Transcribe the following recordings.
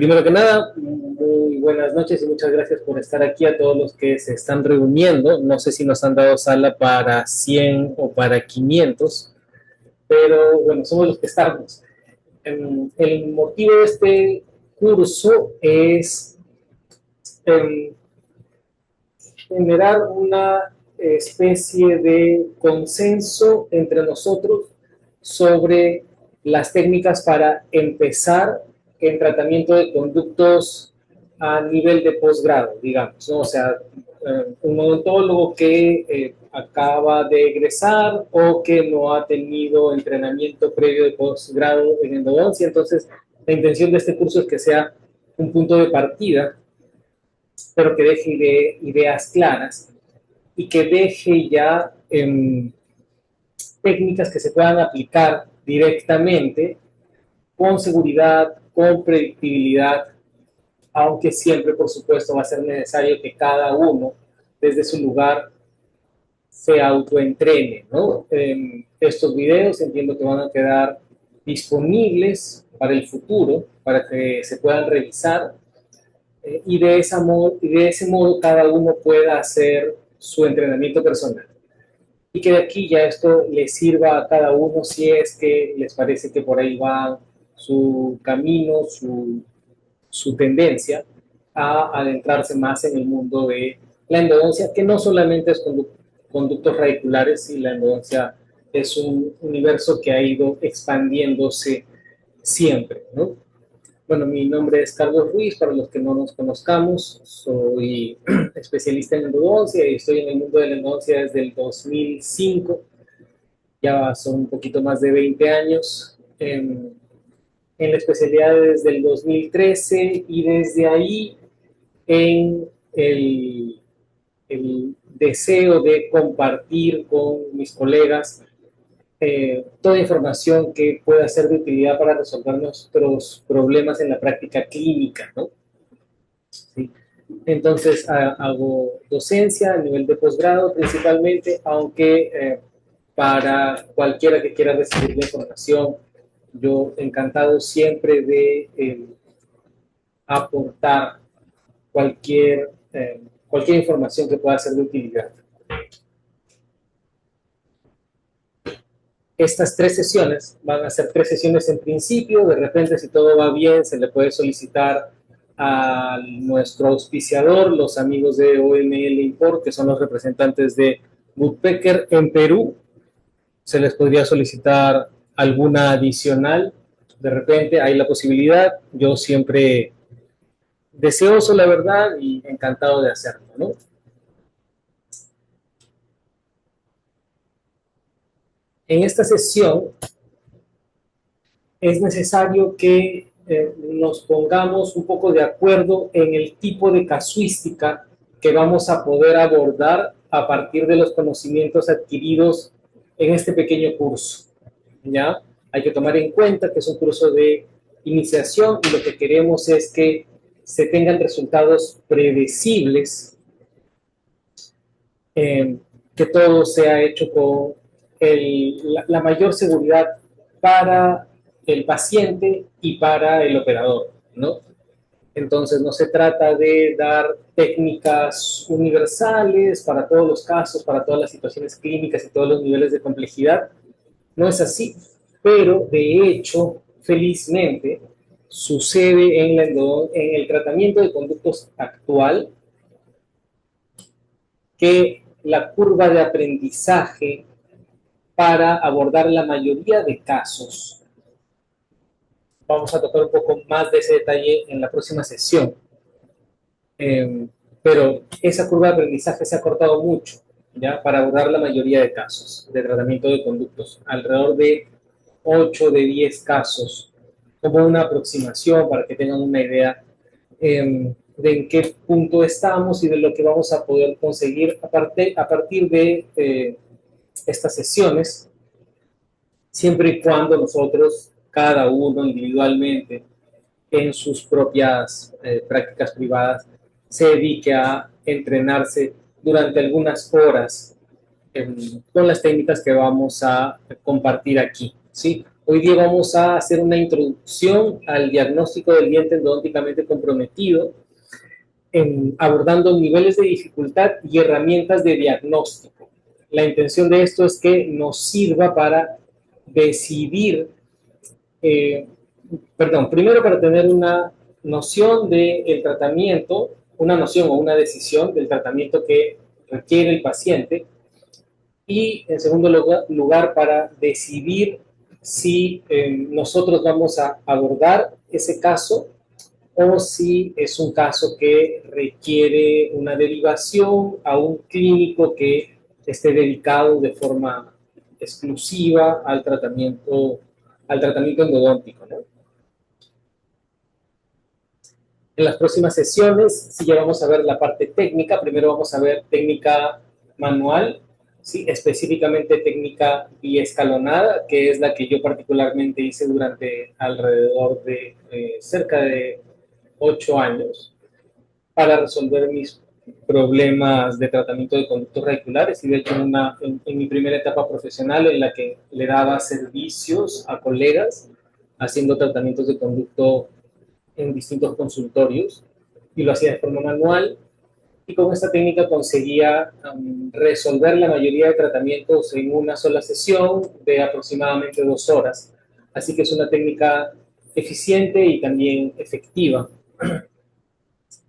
Primero que nada, muy buenas noches y muchas gracias por estar aquí a todos los que se están reuniendo. No sé si nos han dado sala para 100 o para 500, pero bueno, somos los que estamos. El motivo de este curso es generar una especie de consenso entre nosotros sobre las técnicas para empezar el tratamiento de conductos a nivel de posgrado, digamos, ¿no? O sea, un odontólogo que acaba de egresar o que no ha tenido entrenamiento previo de posgrado en endodoncia. Entonces, la intención de este curso es que sea un punto de partida, pero que deje ideas claras y que deje ya técnicas que se puedan aplicar directamente, con seguridad, con predictibilidad, aunque siempre, por supuesto, va a ser necesario que cada uno, desde su lugar, se autoentrene, ¿no? Estos videos entiendo que van a quedar disponibles para el futuro, para que se puedan revisar, y de ese modo cada uno pueda hacer su entrenamiento personal. Y que de aquí ya esto les sirva a cada uno si es que les parece que por ahí va su camino, su tendencia a adentrarse más en el mundo de la endodoncia, que no solamente es conductos radiculares, y la endodoncia es un universo que ha ido expandiéndose siempre, ¿no? Bueno, mi nombre es Carlos Ruiz, para los que no nos conozcamos, soy especialista en endodoncia y estoy en el mundo de la endodoncia desde el 2005, ya son un poquito más de 20 años, en la especialidad desde el 2013 y desde ahí en el deseo de compartir con mis colegas toda información que pueda ser de utilidad para resolver nuestros problemas en la práctica clínica, ¿no? ¿Sí? Entonces, hago docencia a nivel de posgrado principalmente, aunque para cualquiera que quiera recibir la información, yo encantado siempre de aportar cualquier información que pueda ser de utilidad. Estas 3 sesiones van a ser 3 sesiones en principio. De repente, si todo va bien, se le puede solicitar a nuestro auspiciador, los amigos de OML Import, que son los representantes de Woodpecker en Perú. Se les podría solicitar alguna adicional. De repente hay la posibilidad. Yo siempre deseoso, la verdad, y encantado de hacerlo, ¿no? En esta sesión es necesario que nos pongamos un poco de acuerdo en el tipo de casuística que vamos a poder abordar a partir de los conocimientos adquiridos en este pequeño curso, ¿ya? Hay que tomar en cuenta que es un curso de iniciación y lo que queremos es que se tengan resultados predecibles, que todo sea hecho con la mayor seguridad para el paciente y para el operador, ¿no? Entonces, no se trata de dar técnicas universales para todos los casos, para todas las situaciones clínicas y todos los niveles de complejidad. No es así, pero de hecho, felizmente, sucede en el tratamiento de conductos actual que la curva de aprendizaje para abordar la mayoría de casos, vamos a tocar un poco más de ese detalle en la próxima sesión, pero esa curva de aprendizaje se ha cortado mucho, ¿ya? Para abordar la mayoría de casos de tratamiento de conductos, alrededor de 8 de 10 casos, como una aproximación para que tengan una idea de en qué punto estamos y de lo que vamos a poder conseguir a partir de estas sesiones, siempre y cuando nosotros, cada uno individualmente, en sus propias prácticas privadas, se dedique a entrenarse durante algunas horas con las técnicas que vamos a compartir aquí, ¿sí? Hoy día vamos a hacer una introducción al diagnóstico del diente endodónticamente comprometido, abordando niveles de dificultad y herramientas de diagnóstico. La intención de esto es que nos sirva para decidir, primero para tener una noción del tratamiento, una noción o una decisión del tratamiento que requiere el paciente, y en segundo lugar para decidir si nosotros vamos a abordar ese caso o si es un caso que requiere una derivación a un clínico que esté dedicado de forma exclusiva al tratamiento endodóntico, ¿no? En las próximas sesiones sí ya vamos a ver la parte técnica. Primero vamos a ver técnica manual, ¿sí? Específicamente técnica biescalonada, que es la que yo particularmente hice durante alrededor de cerca de 8 años para resolver mis problemas de tratamiento de conductos radiculares. Y de hecho en mi primera etapa profesional en la que le daba servicios a colegas haciendo tratamientos de conducto en distintos consultorios, y lo hacía de forma manual, y con esta técnica conseguía resolver la mayoría de tratamientos en una sola sesión de aproximadamente 2 horas. Así que es una técnica eficiente y también efectiva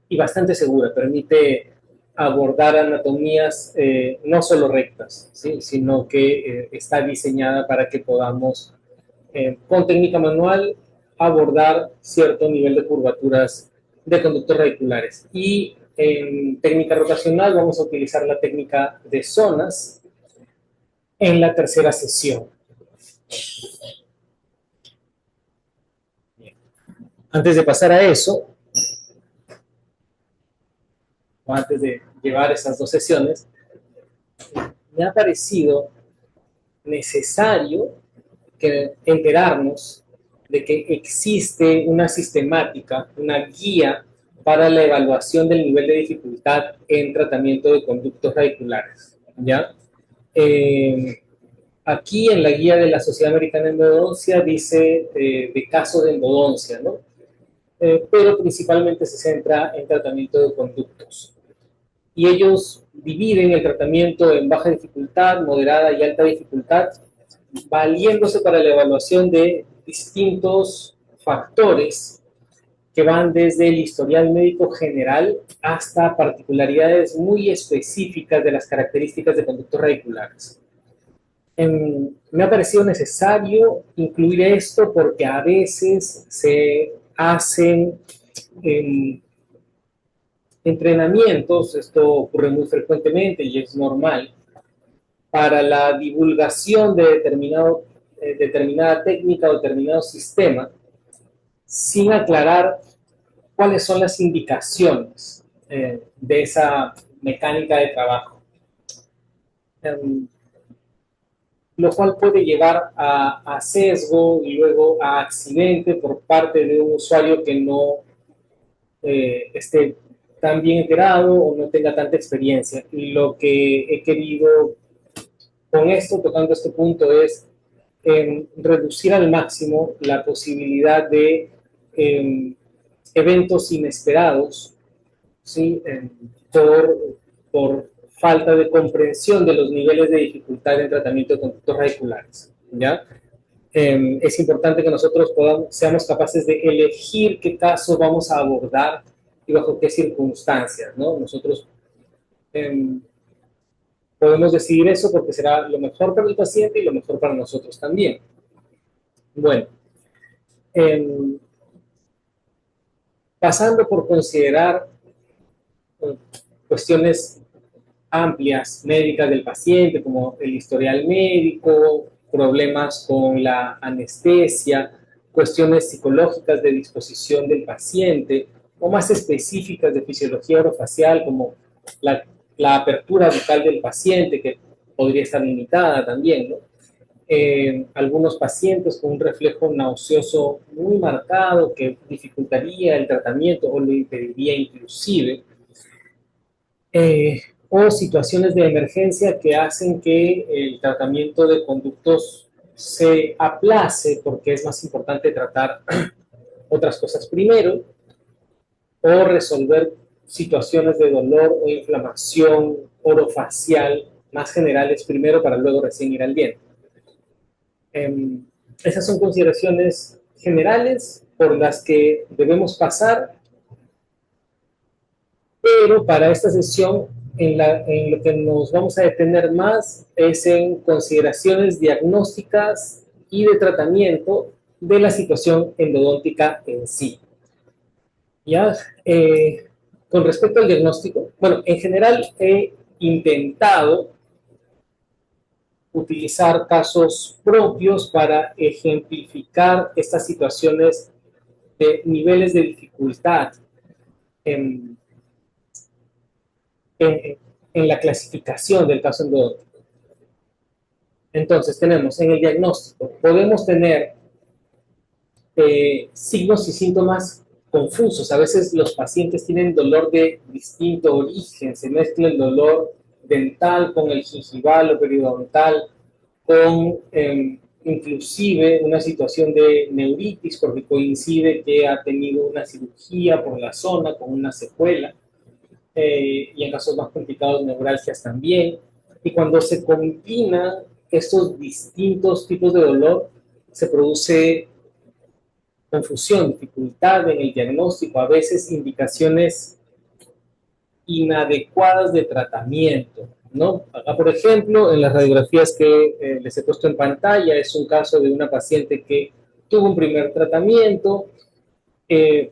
y bastante segura. Permite abordar anatomías no solo rectas, ¿sí? Sino que está diseñada para que podamos, con técnica manual, abordar cierto nivel de curvaturas de conductos radiculares. Y en técnica rotacional vamos a utilizar la técnica de zonas en la tercera sesión. Bien. Antes de pasar a eso, o antes de llevar esas 2 sesiones, me ha parecido necesario enterarnos de que existe una sistemática, una guía para la evaluación del nivel de dificultad en tratamiento de conductos radiculares, ¿ya? Aquí en la guía de la Sociedad Americana de Endodoncia dice de casos de endodoncia, ¿no? Pero principalmente se centra en tratamiento de conductos. Y ellos dividen el tratamiento en baja dificultad, moderada y alta dificultad, valiéndose para la evaluación de distintos factores que van desde el historial médico general hasta particularidades muy específicas de las características de conductos radiculares. Me ha parecido necesario incluir esto porque a veces se hacen entrenamientos, esto ocurre muy frecuentemente y es normal, para la divulgación de determinada técnica o determinado sistema, sin aclarar cuáles son las indicaciones de esa mecánica de trabajo. Lo cual puede llevar a sesgo y luego a accidente por parte de un usuario que no esté tan bien enterado o no tenga tanta experiencia. Y lo que he querido con esto, tocando este punto, es reducir al máximo la posibilidad de eventos inesperados, ¿sí? Por falta de comprensión de los niveles de dificultad en tratamiento de conductos radiculares, ¿ya? Es importante que nosotros seamos capaces de elegir qué caso vamos a abordar y bajo qué circunstancias, ¿no? Nosotros podemos decidir eso porque será lo mejor para el paciente y lo mejor para nosotros también. Bueno, pasando por considerar cuestiones amplias médicas del paciente, como el historial médico, problemas con la anestesia, cuestiones psicológicas de disposición del paciente, o más específicas de fisiología orofacial, como la apertura bucal del paciente, que podría estar limitada también, ¿no? Algunos pacientes con un reflejo nauseoso muy marcado que dificultaría el tratamiento o lo impediría inclusive, o situaciones de emergencia que hacen que el tratamiento de conductos se aplace porque es más importante tratar otras cosas primero, o resolver situaciones de dolor o inflamación orofacial más generales primero para luego recién ir al diente. Esas son consideraciones generales por las que debemos pasar, pero para esta sesión en lo que nos vamos a detener más es en consideraciones diagnósticas y de tratamiento de la situación endodóntica en sí. Ya, con respecto al diagnóstico, bueno, en general he intentado utilizar casos propios para ejemplificar estas situaciones de niveles de dificultad en, en, en la clasificación del caso endodóntico. Entonces, tenemos en el diagnóstico, podemos tener signos y síntomas confusos. A veces los pacientes tienen dolor de distinto origen, se mezcla el dolor dental con el gingival o periodontal, con inclusive una situación de neuritis porque coincide que ha tenido una cirugía por la zona con una secuela, y en casos más complicados neuralgias también. Y cuando se combinan estos distintos tipos de dolor, se produce confusión, dificultad en el diagnóstico, a veces indicaciones inadecuadas de tratamiento, ¿no? Acá, por ejemplo, en las radiografías que les he puesto en pantalla, es un caso de una paciente que tuvo un primer tratamiento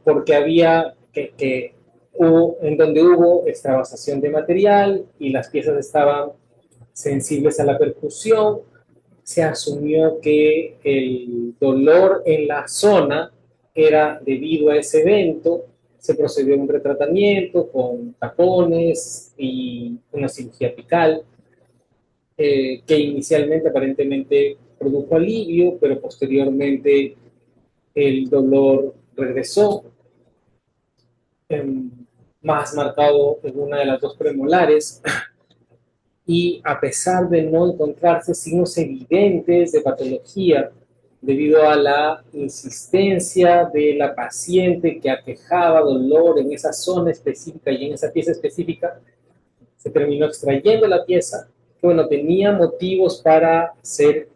porque había en donde hubo extravasación de material y las piezas estaban sensibles a la percusión. Se asumió que el dolor en la zona era debido a ese evento. Se procedió a un retratamiento con tapones y una cirugía apical, que inicialmente aparentemente produjo alivio, pero posteriormente el dolor regresó, más marcado en una de las dos premolares, y a pesar de no encontrarse signos evidentes de patología debido a la insistencia de la paciente que aquejaba dolor en esa zona específica y en esa pieza específica, se terminó extrayendo la pieza, que bueno, tenía motivos para ser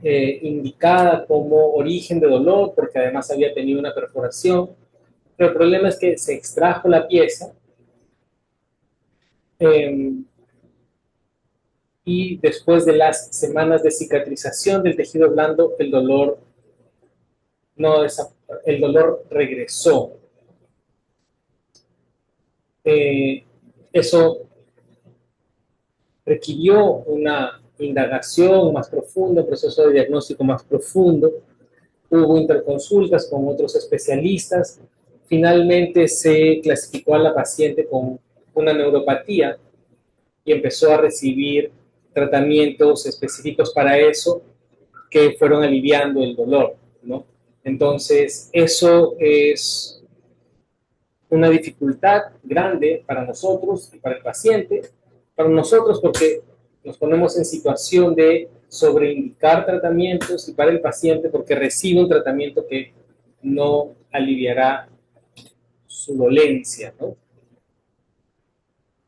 indicada como origen de dolor, porque además había tenido una perforación, pero el problema es que se extrajo la pieza, eh, y después de las semanas de cicatrización del tejido blando, no, el dolor regresó. Eso requirió una indagación más profunda, un proceso de diagnóstico más profundo. Hubo interconsultas con otros especialistas. Finalmente se clasificó a la paciente con una neuropatía y empezó a recibir tratamientos específicos para eso, que fueron aliviando el dolor, ¿no? Entonces, eso es una dificultad grande para nosotros y para el paciente. Para nosotros porque nos ponemos en situación de sobreindicar tratamientos, y para el paciente porque recibe un tratamiento que no aliviará su dolencia, ¿no?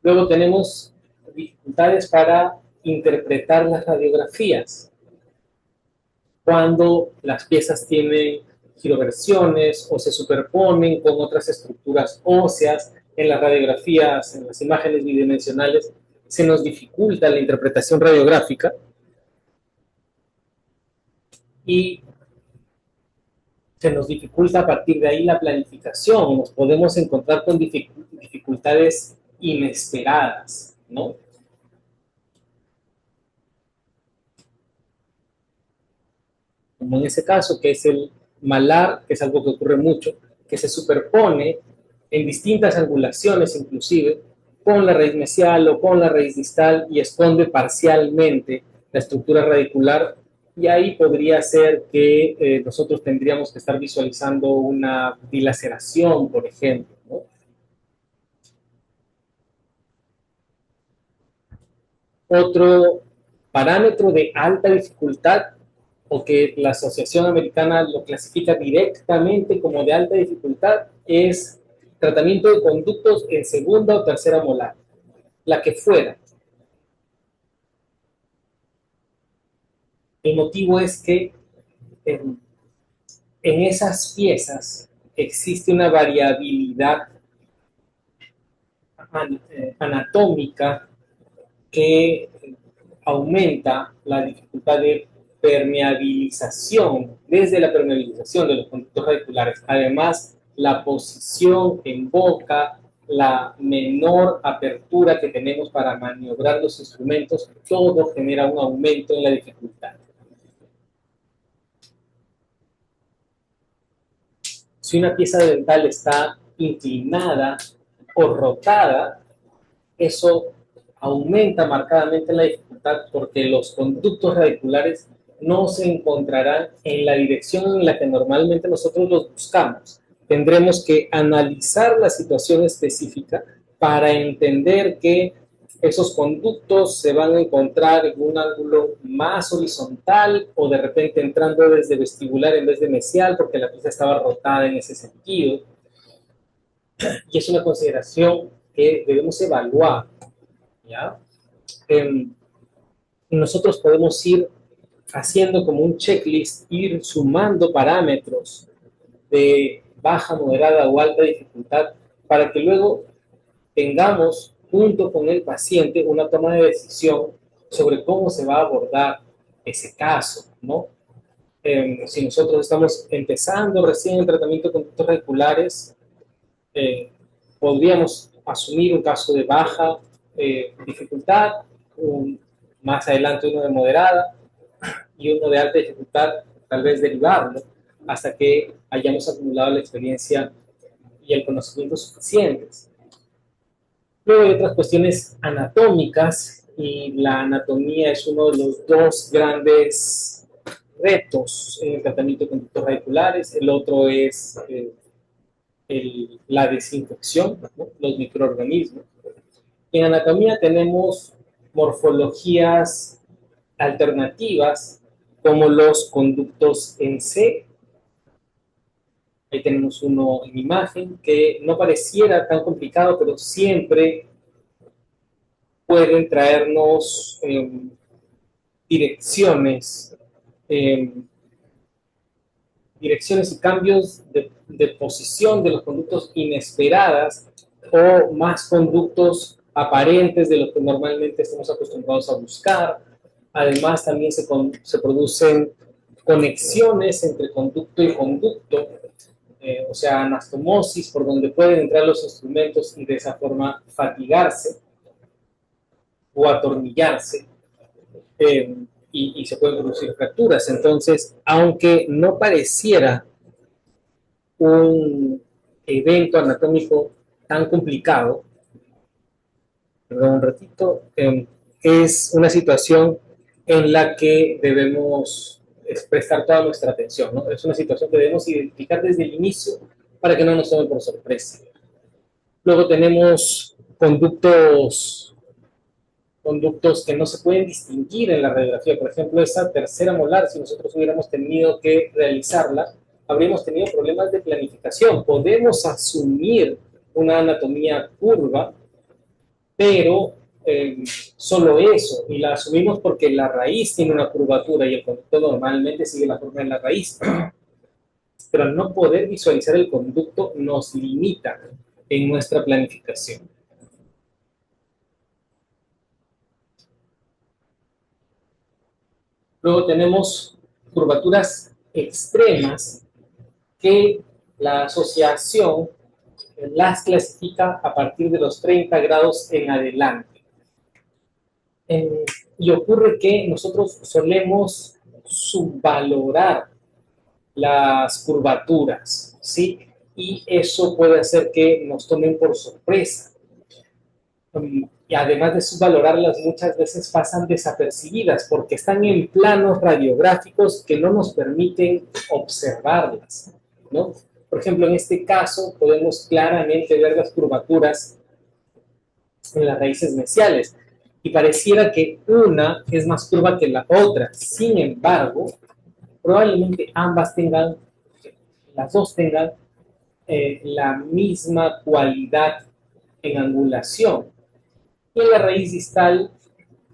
Luego tenemos dificultades para interpretar las radiografías cuando las piezas tienen giroversiones o se superponen con otras estructuras óseas. En las radiografías, en las imágenes bidimensionales, se nos dificulta la interpretación radiográfica y se nos dificulta a partir de ahí la planificación. Nos podemos encontrar con dificultades inesperadas, ¿no? Como en ese caso, que es el malar, que es algo que ocurre mucho, que se superpone en distintas angulaciones inclusive, con la raíz mesial o con la raíz distal, y esconde parcialmente la estructura radicular, y ahí podría ser que nosotros tendríamos que estar visualizando una dilaceración, por ejemplo, ¿no? Otro parámetro de alta dificultad o que la Asociación Americana lo clasifica directamente como de alta dificultad, es tratamiento de conductos en segunda o tercera molar, la que fuera. El motivo es que en esas piezas existe una variabilidad anatómica que aumenta la dificultad de permeabilización, desde la permeabilización de los conductos radiculares. Además, la posición en boca, la menor apertura que tenemos para maniobrar los instrumentos, todo genera un aumento en la dificultad. Si una pieza dental está inclinada o rotada, eso aumenta marcadamente la dificultad porque los conductos radiculares no se encontrarán en la dirección en la que normalmente nosotros los buscamos. Tendremos que analizar la situación específica para entender que esos conductos se van a encontrar en un ángulo más horizontal o de repente entrando desde vestibular en vez de mesial porque la pieza estaba rotada en ese sentido. Y es una consideración que debemos evaluar, ¿ya? Nosotros podemos ir haciendo como un checklist, ir sumando parámetros de baja, moderada o alta dificultad para que luego tengamos junto con el paciente una toma de decisión sobre cómo se va a abordar ese caso, ¿no? Si nosotros estamos empezando recién el tratamiento de conductos radiculares, podríamos asumir un caso de baja dificultad, más adelante uno de moderada y uno de alta dificultad, tal vez derivarlo, hasta que hayamos acumulado la experiencia y el conocimiento suficientes. Luego hay otras cuestiones anatómicas y la anatomía es uno de los dos grandes retos en el tratamiento de conductos radiculares. El otro es la desinfección, ¿no? Los microorganismos. En anatomía tenemos morfologías alternativas como los conductos en C. Ahí tenemos uno en imagen que no pareciera tan complicado, pero siempre pueden traernos direcciones y cambios de posición de los conductos inesperadas o más conductos aparentes de los que normalmente estamos acostumbrados a buscar. Además, también se producen conexiones entre conducto y conducto, o sea, anastomosis, por donde pueden entrar los instrumentos y de esa forma fatigarse o atornillarse, y se pueden producir fracturas. Entonces, aunque no pareciera un evento anatómico tan complicado, perdón un ratito, es una situación en la que debemos prestar toda nuestra atención, ¿no? Es una situación que debemos identificar desde el inicio para que no nos tomen por sorpresa. Luego tenemos conductos que no se pueden distinguir en la radiografía. Por ejemplo, esa tercera molar, si nosotros hubiéramos tenido que realizarla, habríamos tenido problemas de planificación. Podemos asumir una anatomía curva, pero solo eso, y la asumimos porque la raíz tiene una curvatura y el conducto normalmente sigue la forma de la raíz. Pero al no poder visualizar el conducto nos limita en nuestra planificación. Luego tenemos curvaturas extremas que la asociación las clasifica a partir de los 30 grados en adelante. Y ocurre que nosotros solemos subvalorar las curvaturas, ¿sí? Y eso puede hacer que nos tomen por sorpresa. Y además de subvalorarlas, muchas veces pasan desapercibidas porque están en planos radiográficos que no nos permiten observarlas, ¿no? Por ejemplo, en este caso podemos claramente ver las curvaturas en las raíces mesiales y pareciera que una es más curva que la otra. Sin embargo, probablemente las dos tengan la misma cualidad en angulación. Y en la raíz distal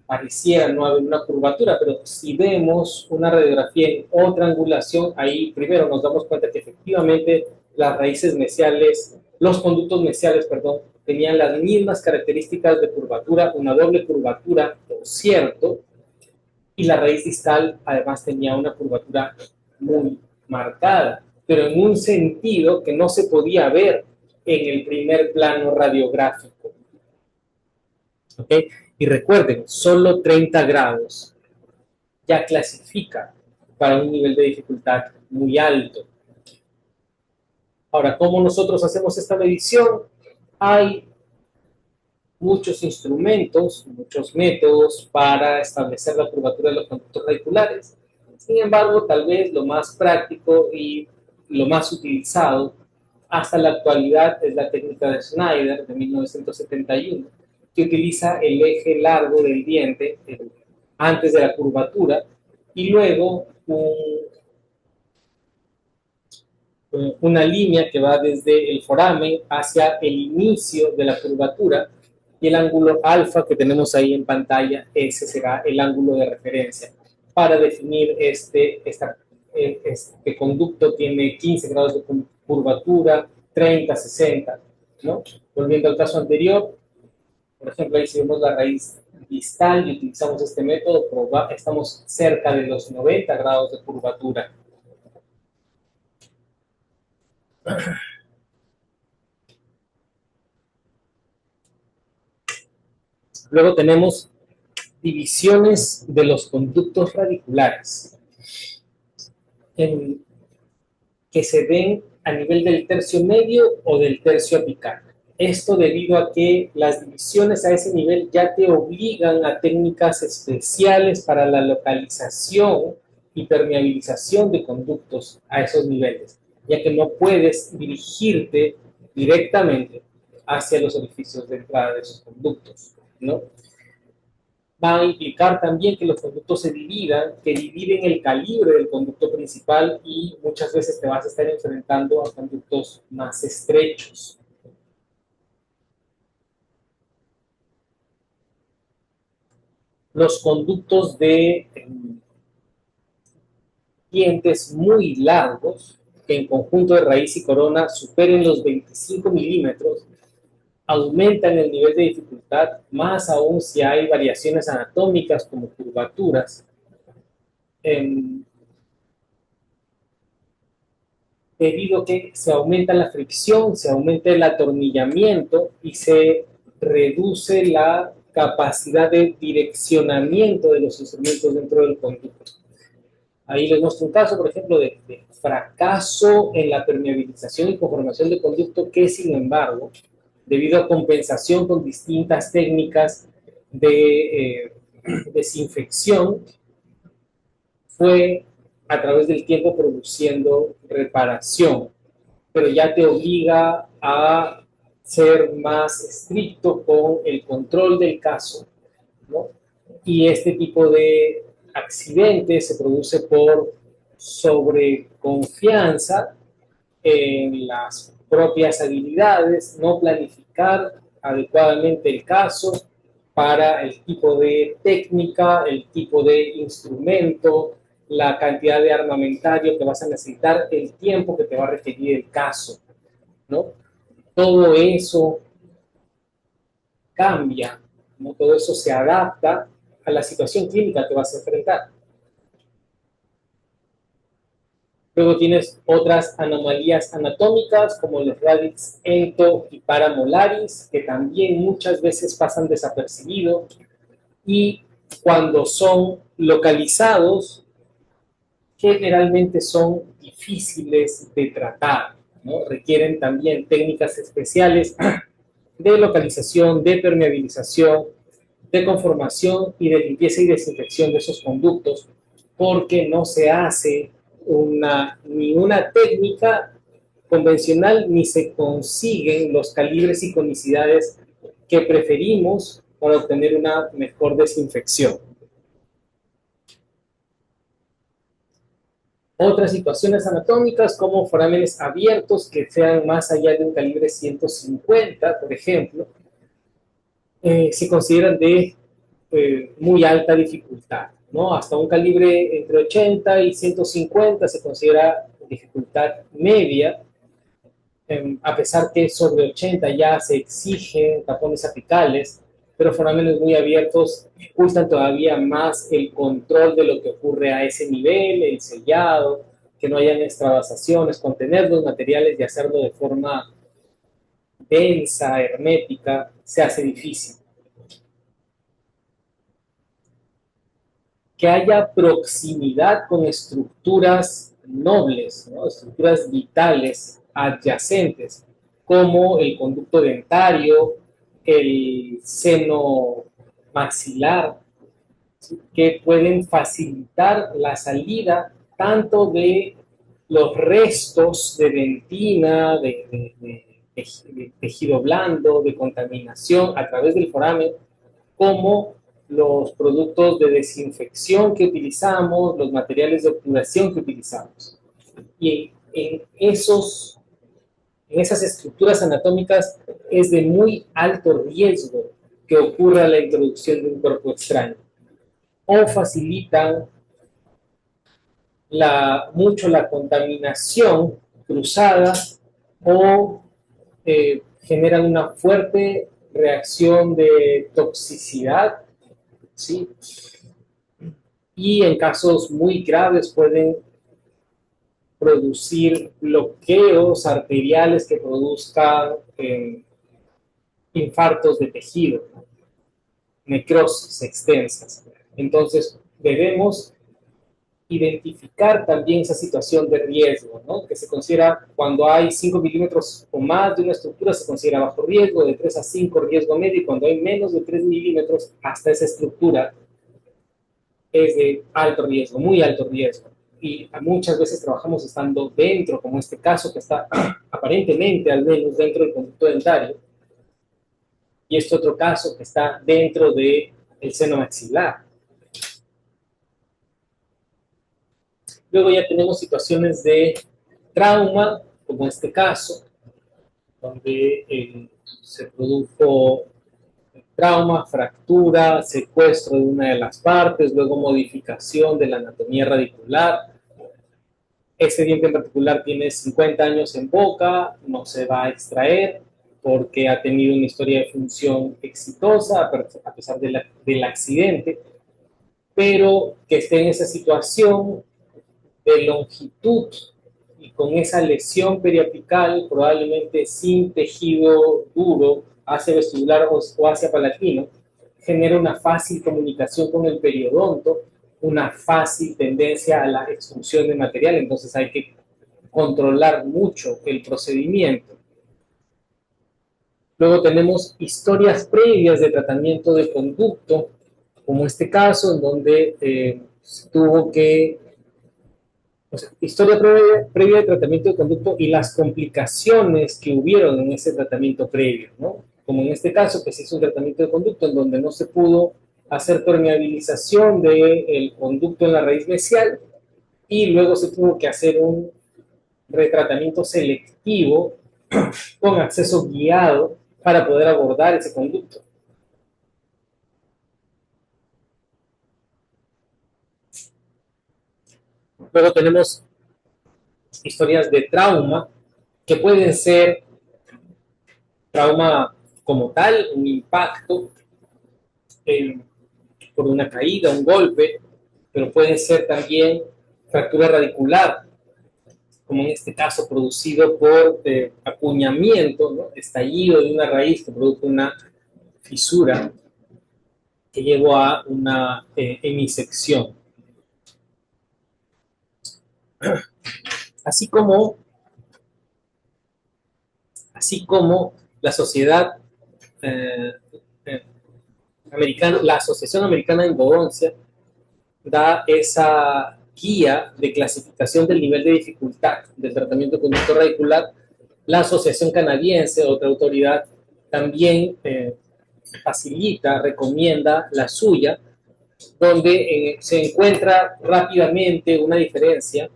pareciera no haber una curvatura, pero si vemos una radiografía en otra angulación, ahí primero nos damos cuenta que efectivamente las raíces mesiales, los conductos mesiales, perdón, tenían las mismas características de curvatura, una doble curvatura, por cierto, y la raíz distal además tenía una curvatura muy marcada, pero en un sentido que no se podía ver en el primer plano radiográfico. ¿Ok? Y recuerden, solo 30 grados ya clasifica para un nivel de dificultad muy alto. Ahora, ¿cómo nosotros hacemos esta medición? Hay muchos instrumentos, muchos métodos para establecer la curvatura de los conductos radiculares. Sin embargo, tal vez lo más práctico y lo más utilizado hasta la actualidad es la técnica de Schneider de 1971, que utiliza el eje largo del diente antes de la curvatura y luego una línea que va desde el foramen hacia el inicio de la curvatura, y el ángulo alfa que tenemos ahí en pantalla, ese será el ángulo de referencia para definir este conducto tiene 15 grados de curvatura, 30, 60, ¿no? Volviendo al caso anterior, por ejemplo, ahí si vemos la raíz distal y utilizamos este método, estamos cerca de los 90 grados de curvatura. Luego tenemos divisiones de los conductos radiculares que se den a nivel del tercio medio o del tercio apical. Esto debido a que las divisiones a ese nivel ya te obligan a técnicas especiales para la localización y permeabilización de conductos a esos niveles, ya que no puedes dirigirte directamente hacia los orificios de entrada de esos conductos, ¿no? Va a implicar también que los conductos se dividan, que dividen el calibre del conducto principal y muchas veces te vas a estar enfrentando a conductos más estrechos. Los conductos de dientes muy largos, que en conjunto de raíz y corona superen los 25 milímetros, aumentan el nivel de dificultad, más aún si hay variaciones anatómicas como curvaturas. Debido a que se aumenta la fricción, se aumenta el atornillamiento y se reduce la capacidad de direccionamiento de los instrumentos dentro del conducto. Ahí les muestro un caso, por ejemplo, de fracaso en la permeabilización y conformación de conducto que, sin embargo, debido a compensación con distintas técnicas de desinfección, fue a través del tiempo produciendo reparación, pero ya te obliga a ser más estricto con el control del caso, ¿no? Y este tipo de accidente se produce por sobreconfianza en las propias habilidades, no planificar adecuadamente el caso para el tipo de técnica, el tipo de instrumento, la cantidad de armamentario que vas a necesitar, el tiempo que te va a requerir el caso, ¿no? Todo eso cambia, ¿no? Todo eso se adapta a la situación clínica que vas a enfrentar. Luego tienes otras anomalías anatómicas como los radix ento y paramolaris, que también muchas veces pasan desapercibidos y cuando son localizados generalmente son difíciles de tratar, ¿no? Requieren también técnicas especiales de localización, de permeabilización, de conformación y de limpieza y desinfección de esos conductos, porque no se hace ni una técnica convencional ni se consiguen los calibres y conicidades que preferimos para obtener una mejor desinfección. Otras situaciones anatómicas como forámenes abiertos que sean más allá de un calibre 150, por ejemplo, se consideran de muy alta dificultad, ¿no? Hasta un calibre entre 80 y 150 se considera dificultad media, a pesar que sobre 80 ya se exigen tapones apicales, pero forámenes muy abiertos dificultan todavía más el control de lo que ocurre a ese nivel, el sellado, que no hayan extravasaciones, contener los materiales y hacerlo de forma densa, hermética, se hace difícil. Que haya proximidad con estructuras nobles, ¿no? Estructuras vitales adyacentes, como el conducto dentario, el seno maxilar, ¿sí? Que pueden facilitar la salida tanto de los restos de dentina, de tejido blando, de contaminación a través del foramen, como los productos de desinfección que utilizamos, los materiales de obturación que utilizamos. Y en esas estructuras anatómicas es de muy alto riesgo que ocurra la introducción de un cuerpo extraño. O facilitan mucho la contaminación cruzada o generan una fuerte reacción de toxicidad, ¿sí? Y en casos muy graves pueden producir bloqueos arteriales que produzcan infartos de tejido, necrosis extensas. Entonces, debemos identificar también esa situación de riesgo, ¿no? Que se considera cuando hay 5 milímetros o más de una estructura, se considera bajo riesgo, de 3 a 5 riesgo medio, y cuando hay menos de 3 milímetros, hasta esa estructura es de alto riesgo, muy alto riesgo. Y muchas veces trabajamos estando dentro, como este caso que está aparentemente al menos dentro del conducto dentario, y este otro caso que está dentro del seno maxilar. Luego ya tenemos situaciones de trauma, como este caso, donde se produjo trauma, fractura, secuestro de una de las partes, luego modificación de la anatomía radicular. Este diente en particular tiene 50 años en boca, no se va a extraer porque ha tenido una historia de función exitosa a pesar del accidente, pero que esté en esa situación de longitud y con esa lesión periapical, probablemente sin tejido duro hacia vestibular o hacia palatino, genera una fácil comunicación con el periodonto, una fácil tendencia a la expulsión de material, entonces hay que controlar mucho el procedimiento. Luego tenemos historias previas de tratamiento de conducto, como este caso, en donde se tuvo que o sea, historia previa de tratamiento de conducto y las complicaciones que hubieron en ese tratamiento previo, ¿no? Como en este caso, que se hizo un tratamiento de conducto en donde no se pudo hacer permeabilización del conducto en la raíz mesial y luego se tuvo que hacer un retratamiento selectivo con acceso guiado para poder abordar ese conducto. Luego tenemos historias de trauma que pueden ser trauma como tal, un impacto por una caída, un golpe, pero puede ser también fractura radicular, como en este caso producido por acuñamiento, ¿no? Estallido de una raíz que produjo una fisura que llevó a una hemisección. Así como la sociedad americana, la Asociación Americana de Endodoncia da esa guía de clasificación del nivel de dificultad del tratamiento de conducto radicular. La Asociación Canadiense, otra autoridad, también facilita, recomienda la suya, donde se encuentra rápidamente una diferencia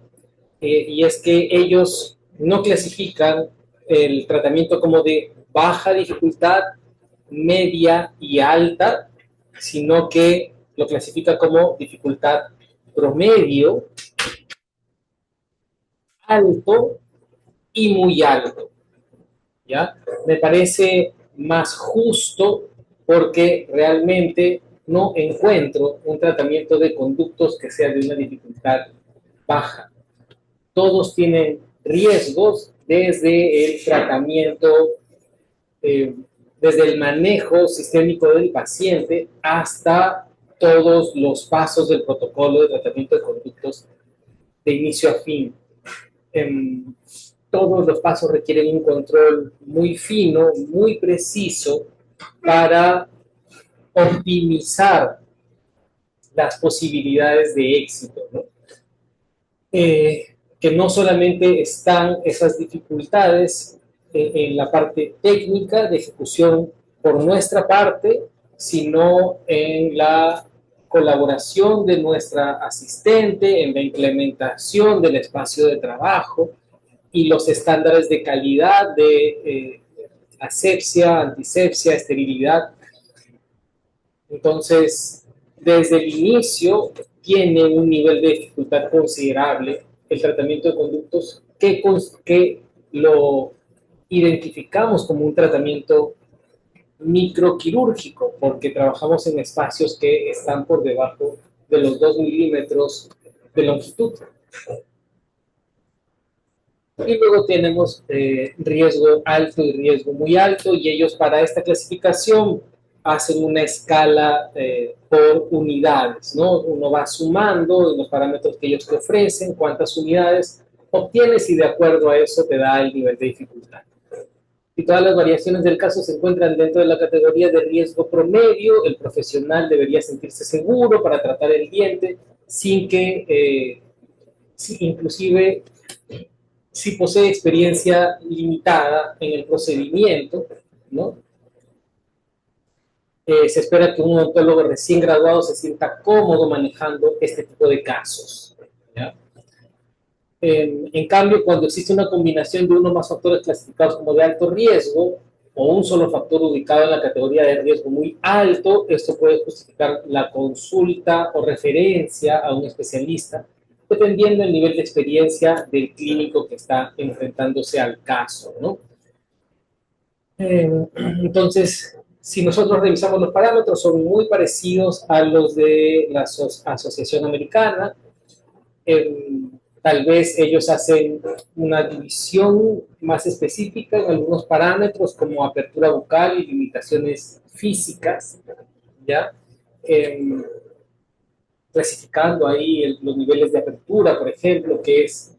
y es que ellos no clasifican el tratamiento como de baja dificultad, media y alta, sino que lo clasifica como dificultad promedio, alto y muy alto. ¿Ya? Me parece más justo porque realmente no encuentro un tratamiento de conductos que sea de una dificultad baja. Todos tienen riesgos desde el tratamiento, eh, desde el manejo sistémico del paciente hasta todos los pasos del protocolo de tratamiento de conductos de inicio a fin. Todos los pasos requieren un control muy fino, muy preciso para optimizar las posibilidades de éxito, ¿no? Que no solamente están esas dificultades en la parte técnica de ejecución por nuestra parte, sino en la colaboración de nuestra asistente, en la implementación del espacio de trabajo y los estándares de calidad de asepsia, antisepsia, esterilidad. Entonces, desde el inicio tiene un nivel de dificultad considerable el tratamiento de conductos que lo identificamos como un tratamiento microquirúrgico, porque trabajamos en espacios que están por debajo de los 2 milímetros de longitud. Y luego tenemos riesgo alto y riesgo muy alto, y ellos para esta clasificación hacen una escala por unidades, ¿no? Uno va sumando los parámetros que ellos te ofrecen, cuántas unidades obtienes y de acuerdo a eso te da el nivel de dificultad. Y todas las variaciones del caso se encuentran dentro de la categoría de riesgo promedio. El profesional debería sentirse seguro para tratar el diente sin que, inclusive, si posee experiencia limitada en el procedimiento, ¿no? Se espera que un odontólogo recién graduado se sienta cómodo manejando este tipo de casos, ¿ya? En cambio, cuando existe una combinación de uno o más factores clasificados como de alto riesgo o un solo factor ubicado en la categoría de riesgo muy alto, esto puede justificar la consulta o referencia a un especialista, dependiendo del nivel de experiencia del clínico que está enfrentándose al caso, ¿no? Entonces, si nosotros revisamos los parámetros, son muy parecidos a los de la Asociación Americana. Tal vez ellos hacen una división más específica en algunos parámetros como apertura bucal y limitaciones físicas, ¿ya? Clasificando ahí los niveles de apertura, por ejemplo, que es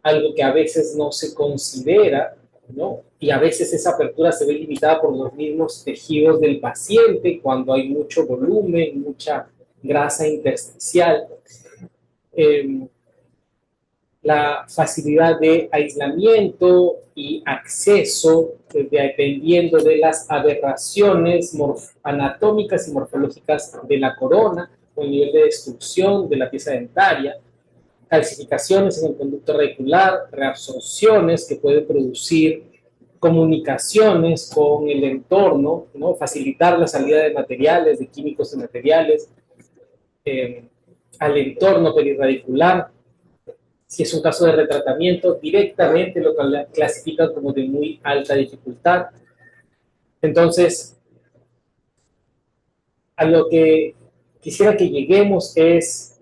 algo que a veces no se considera, ¿no? Y a veces esa apertura se ve limitada por los mismos tejidos del paciente cuando hay mucho volumen, mucha grasa intersticial. La facilidad de aislamiento y acceso, dependiendo de las aberraciones anatómicas y morfológicas de la corona o el nivel de destrucción de la pieza dentaria, calcificaciones en el conducto radicular, reabsorciones que pueden producir comunicaciones con el entorno, ¿no? Facilitar la salida de materiales, de químicos y materiales al entorno perirradicular. Si es un caso de retratamiento, directamente lo clasifican como de muy alta dificultad. Entonces, a lo que quisiera que lleguemos es,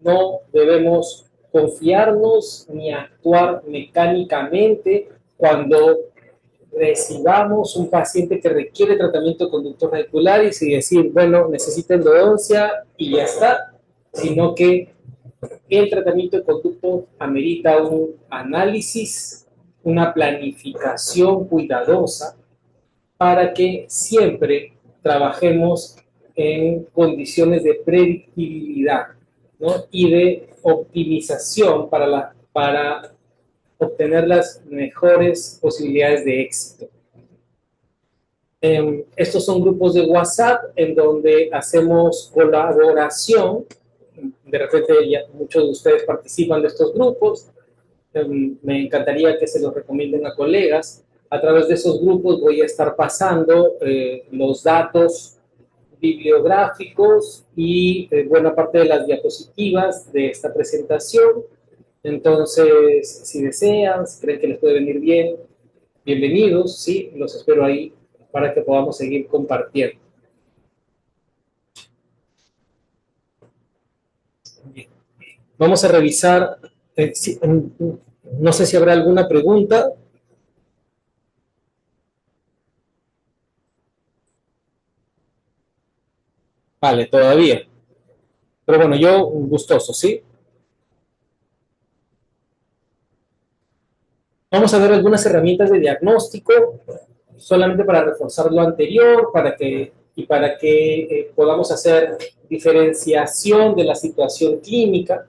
no debemos confiarnos ni actuar mecánicamente cuando recibamos un paciente que requiere tratamiento de conductos radiculares y decir, bueno, necesita endodoncia y ya está, sino que el tratamiento de conducto amerita un análisis, una planificación cuidadosa para que siempre trabajemos en condiciones de predictibilidad, ¿no? Y de optimización para obtener las mejores posibilidades de éxito. Estos son grupos de WhatsApp en donde hacemos colaboración de repente ya muchos de ustedes participan de estos grupos. Me encantaría que se los recomienden a colegas. A través de esos grupos voy a estar pasando los datos bibliográficos y buena parte de las diapositivas de esta presentación. Entonces, si desean, si creen que les puede venir bien, bienvenidos, sí, los espero ahí para que podamos seguir compartiendo. Bien. Vamos a revisar, no sé si habrá alguna pregunta. Vale, todavía. Pero bueno, yo gustoso, ¿sí? Vamos a ver algunas herramientas de diagnóstico, solamente para reforzar lo anterior, para que podamos hacer diferenciación de la situación clínica.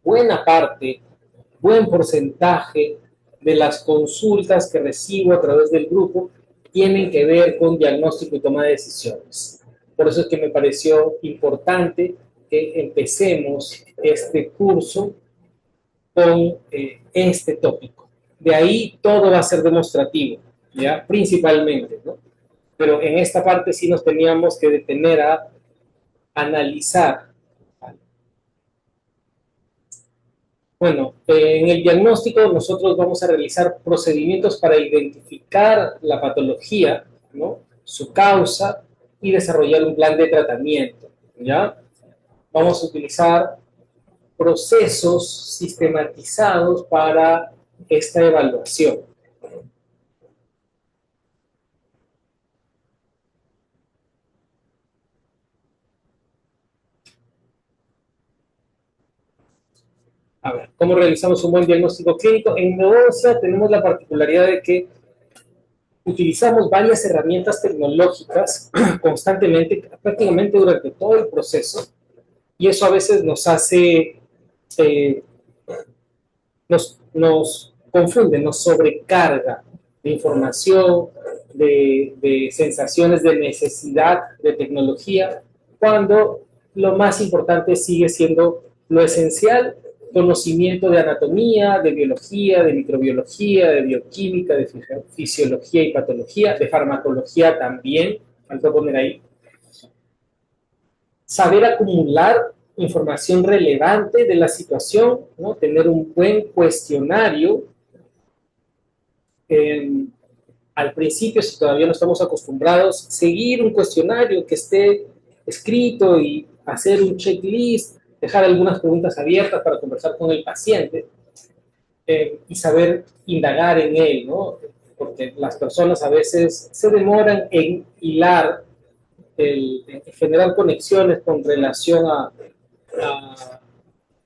Buena parte, buen porcentaje de las consultas que recibo a través del grupo tienen que ver con diagnóstico y toma de decisiones. Por eso es que me pareció importante que empecemos este curso con este tópico. De ahí todo va a ser demostrativo, ¿ya? Principalmente, ¿no? Pero en esta parte sí nos teníamos que detener a analizar. Bueno, en el diagnóstico nosotros vamos a realizar procedimientos para identificar la patología, ¿no? Su causa y desarrollar un plan de tratamiento, ¿ya? Vamos a utilizar procesos sistematizados para esta evaluación. A ver, ¿cómo realizamos un buen diagnóstico clínico? En Neodoncia tenemos la particularidad de que utilizamos varias herramientas tecnológicas constantemente, prácticamente durante todo el proceso, y eso a veces nos hace, nos confunde, nos sobrecarga de información, de sensaciones de necesidad de tecnología, cuando lo más importante sigue siendo lo esencial: conocimiento de anatomía, de biología, de microbiología, de bioquímica, de fisiología y patología, de farmacología también, faltó poner ahí. Saber acumular información relevante de la situación, ¿no? Tener un buen cuestionario. Al principio, si todavía no estamos acostumbrados, seguir un cuestionario que esté escrito y hacer un checklist, dejar algunas preguntas abiertas para conversar con el paciente y saber indagar en él, ¿no? Porque las personas a veces se demoran en hilar, en generar conexiones con relación a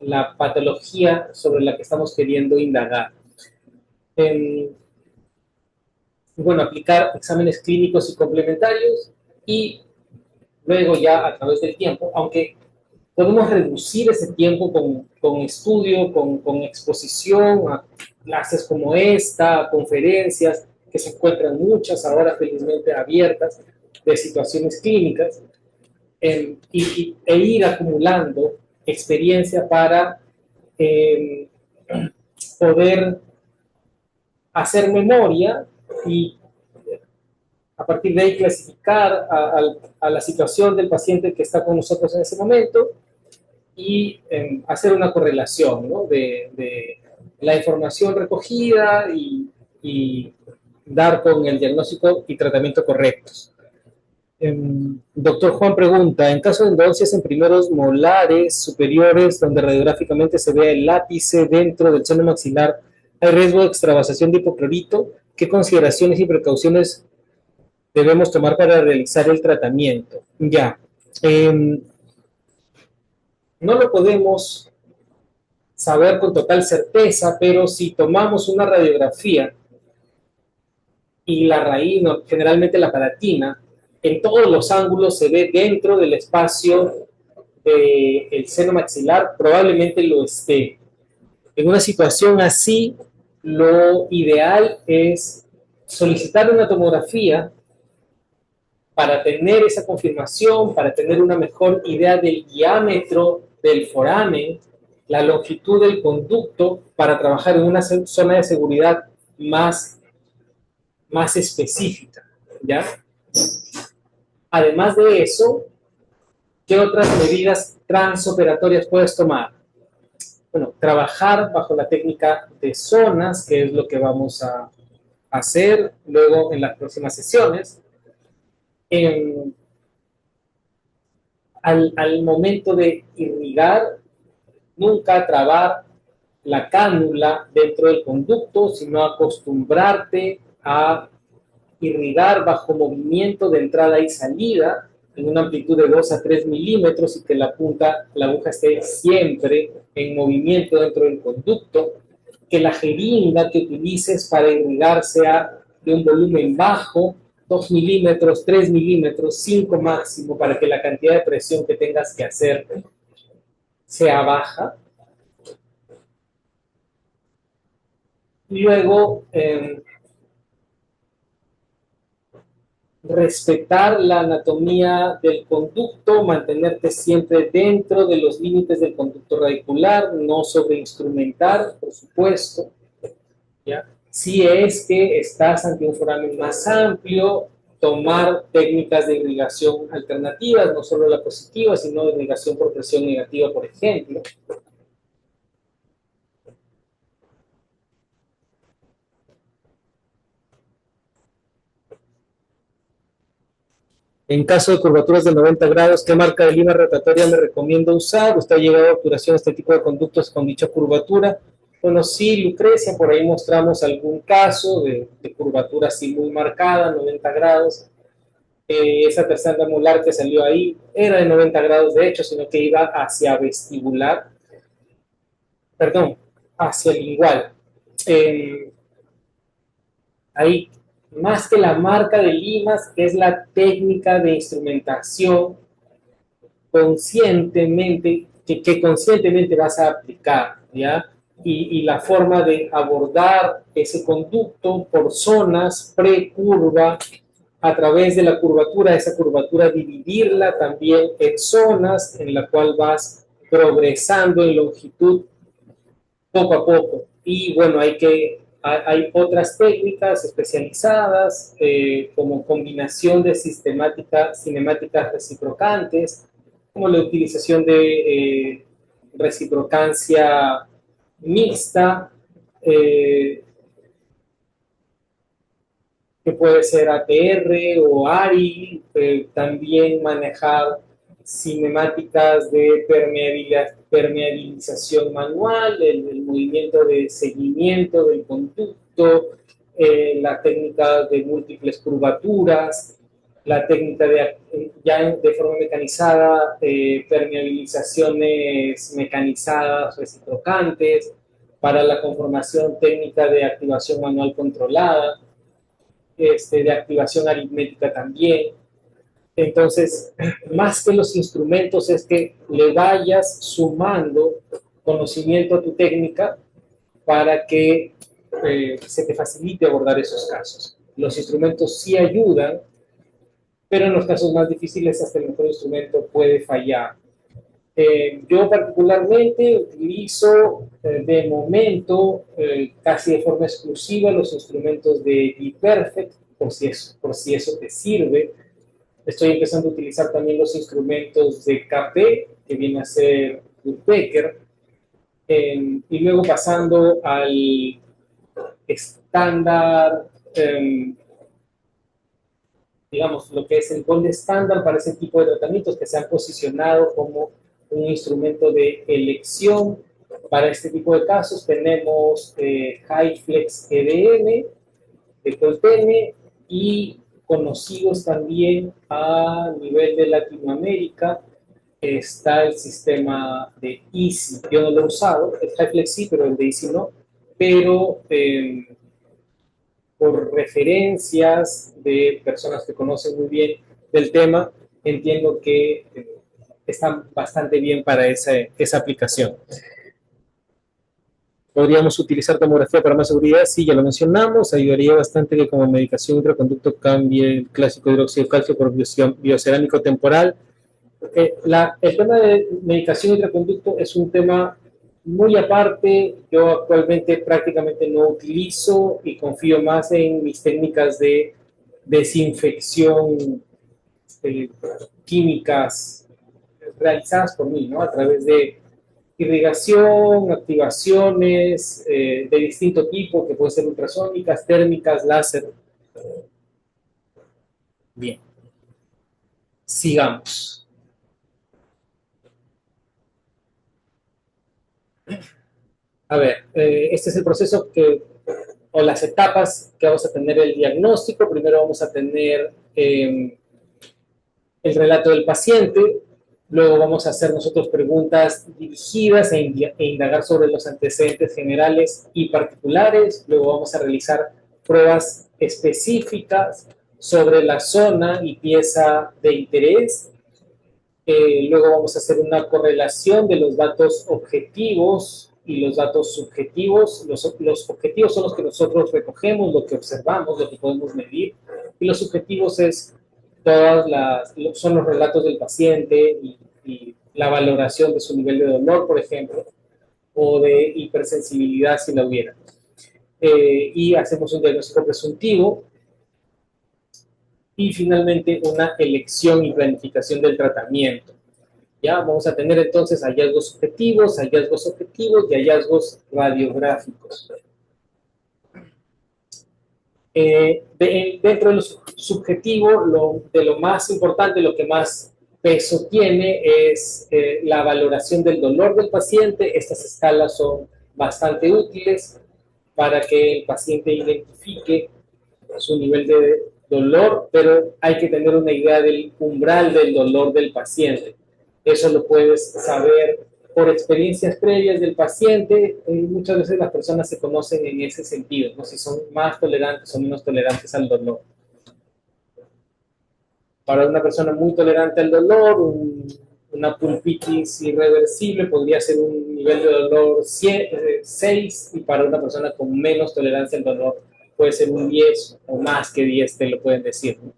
la patología sobre la que estamos queriendo indagar. Bueno, aplicar exámenes clínicos y complementarios y luego ya a través del tiempo, aunque podemos reducir ese tiempo con estudio, con exposición a clases como esta, conferencias, que se encuentran muchas ahora felizmente abiertas, de situaciones clínicas, e ir acumulando experiencia para poder hacer memoria y a partir de ahí clasificar a la situación del paciente que está con nosotros en ese momento y hacer una correlación, ¿no? de la información recogida y dar con el diagnóstico y tratamiento correctos. Doctor Juan pregunta, en caso de endodoncias en primeros molares superiores, donde radiográficamente se ve el lápice dentro del seno maxilar, ¿hay riesgo de extravasación de hipoclorito? ¿Qué consideraciones y precauciones debemos tomar para realizar el tratamiento? Ya, no lo podemos saber con total certeza, pero si tomamos una radiografía y la raíz, no, generalmente la palatina, en todos los ángulos se ve dentro del espacio del seno maxilar, probablemente lo esté. En una situación así, lo ideal es solicitar una tomografía para tener esa confirmación, para tener una mejor idea del diámetro del foramen, la longitud del conducto, para trabajar en una zona de seguridad más específica, ¿ya? Además de eso, ¿qué otras medidas transoperatorias puedes tomar? Bueno, trabajar bajo la técnica de zonas, que es lo que vamos a hacer luego en las próximas sesiones. En, al momento de irrigar, nunca trabar la cánula dentro del conducto, sino acostumbrarte a irrigar bajo movimiento de entrada y salida en una amplitud de 2 a 3 milímetros y que la aguja esté siempre en movimiento dentro del conducto, que la jeringa que utilices para irrigar sea de un volumen bajo, 2 milímetros, 3 milímetros, 5 máximo, para que la cantidad de presión que tengas que hacer sea baja. Y luego, respetar la anatomía del conducto, mantenerte siempre dentro de los límites del conducto radicular, no sobreinstrumentar, por supuesto, ¿ya? Si es que estás ante un foramen más amplio, tomar técnicas de irrigación alternativas, no solo la positiva, sino de irrigación por presión negativa, por ejemplo. En caso de curvaturas de 90 grados, ¿qué marca de lima rotatoria me recomienda usar? ¿Usted ha llegado a obturación de este tipo de conductos con dicha curvatura? Bueno, sí, Lucrecia, por ahí mostramos algún caso de curvatura así muy marcada, 90 grados. Esa tercera molar que salió ahí era de 90 grados de hecho, sino que iba hacia vestibular, perdón, hacia lingual. Eh, Ahí, más que la marca de limas, es la técnica de instrumentación conscientemente, que conscientemente vas a aplicar, ¿ya? Y la forma de abordar ese conducto por zonas pre-curva, a través de la curvatura, esa curvatura dividirla también en zonas en la cual vas progresando en longitud poco a poco. Y bueno, hay otras técnicas especializadas, como combinación de cinemáticas reciprocantes, como la utilización de reciprocancia mixta, que puede ser ATR o ARI, también manejar cinemáticas de permeabilización manual, el movimiento de seguimiento del conducto, la técnica de múltiples curvaturas, la técnica ya de forma mecanizada, permeabilizaciones mecanizadas reciprocantes, para la conformación técnica de activación manual controlada, de activación aritmética también. Entonces, más que los instrumentos es que le vayas sumando conocimiento a tu técnica para que se te facilite abordar esos casos. Los instrumentos sí ayudan, pero en los casos más difíciles hasta el mejor instrumento puede fallar. Yo particularmente utilizo de momento casi de forma exclusiva los instrumentos de ePerfect, por si eso te sirve. Estoy empezando a utilizar también los instrumentos de KP, que viene a ser Woodpecker, y luego pasando al estándar, digamos, lo que es el gold estándar para ese tipo de tratamientos que se han posicionado como un instrumento de elección para este tipo de casos. Tenemos HyFlex EDM de Coltene y conocidos también a nivel de Latinoamérica está el sistema de Easy. Yo no lo he usado, el HyFlex sí, pero el de Easy no. Pero por referencias de personas que conocen muy bien del tema, entiendo que están bastante bien para esa aplicación. ¿Podríamos utilizar tomografía para más seguridad? Sí, ya lo mencionamos. Ayudaría bastante que como medicación intraconducto cambie el clásico hidróxido de calcio por biocerámico temporal. El tema de medicación intraconducto es un tema muy aparte. Yo actualmente prácticamente no utilizo y confío más en mis técnicas de desinfección eh, químicas realizadas por mí, ¿no? A través de irrigación, activaciones de distinto tipo, que pueden ser ultrasónicas, térmicas, láser. Bien, sigamos. A ver, este es el proceso o las etapas que vamos a tener el diagnóstico. Primero vamos a tener el relato del paciente, luego vamos a hacer nosotros preguntas dirigidas e indagar sobre los antecedentes generales y particulares, luego vamos a realizar pruebas específicas sobre la zona y pieza de interés, luego vamos a hacer una correlación de los datos objetivos y los datos subjetivos. Los objetivos son los que nosotros recogemos, lo que observamos, lo que podemos medir, y los subjetivos son los relatos del paciente y la valoración de su nivel de dolor, por ejemplo, o de hipersensibilidad si la hubiera. Y hacemos un diagnóstico presuntivo y finalmente una elección y planificación del tratamiento. Ya vamos a tener entonces hallazgos objetivos y hallazgos radiográficos. Dentro de lo subjetivo, de lo más importante, lo que más peso tiene es la valoración del dolor del paciente. Estas escalas son bastante útiles para que el paciente identifique su nivel de dolor, pero hay que tener una idea del umbral del dolor del paciente. Eso lo puedes saber por experiencias previas del paciente. Muchas veces las personas se conocen en ese sentido, ¿no? Si son más tolerantes o menos tolerantes al dolor. Para una persona muy tolerante al dolor, una pulpitis irreversible podría ser un nivel de dolor 6, y para una persona con menos tolerancia al dolor puede ser un 10 o más que 10, te lo pueden decir, ¿no?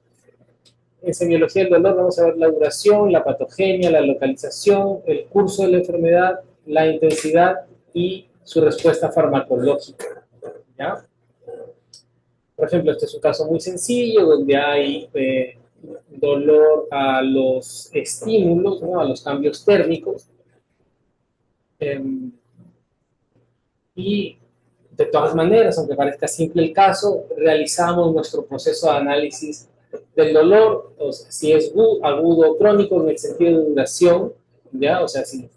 En semiología del dolor vamos a ver la duración, la patogenia, la localización, el curso de la enfermedad, la intensidad y su respuesta farmacológica, ¿ya? Por ejemplo, este es un caso muy sencillo donde hay dolor a los estímulos, ¿no? A los cambios térmicos. Y de todas maneras, aunque parezca simple el caso, realizamos nuestro proceso de análisis del dolor, o sea, si es agudo o crónico en el sentido de duración, ¿ya? O sea, si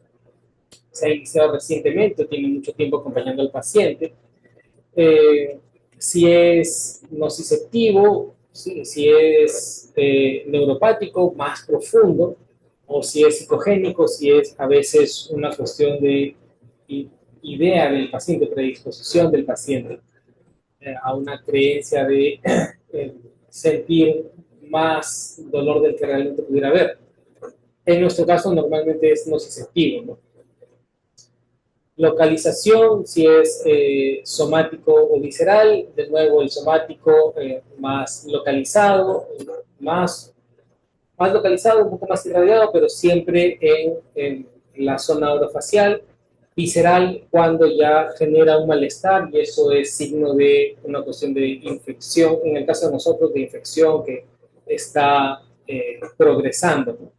se ha iniciado recientemente o tiene mucho tiempo acompañando al paciente, si es nociceptivo, si es neuropático, más profundo, o si es psicogénico, si es a veces una cuestión de idea del paciente, predisposición del paciente a una creencia de sentir más dolor del que realmente pudiera haber. En nuestro caso normalmente es nociceptivo, ¿no? Localización, si es somático o visceral, de nuevo el somático más localizado, más localizado, un poco más irradiado, pero siempre en la zona orofacial. Visceral cuando ya genera un malestar y eso es signo de una cuestión de infección, en el caso de nosotros de infección que está progresando, ¿no?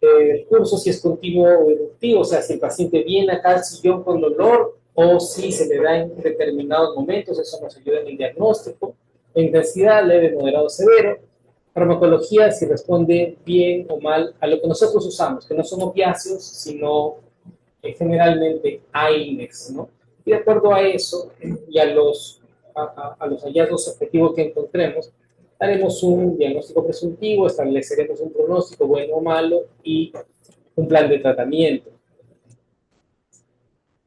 El curso si es continuo o eruptivo, o sea, si el paciente viene acá al sillón con dolor o si se le da en determinados momentos, eso nos ayuda en el diagnóstico. La intensidad leve, moderado, severo. Farmacología, si responde bien o mal a lo que nosotros usamos, que no son opiáceos, sino generalmente AINES, ¿no? Y de acuerdo a eso y a los hallazgos objetivos que encontremos, haremos un diagnóstico presuntivo, estableceremos un pronóstico bueno o malo y un plan de tratamiento.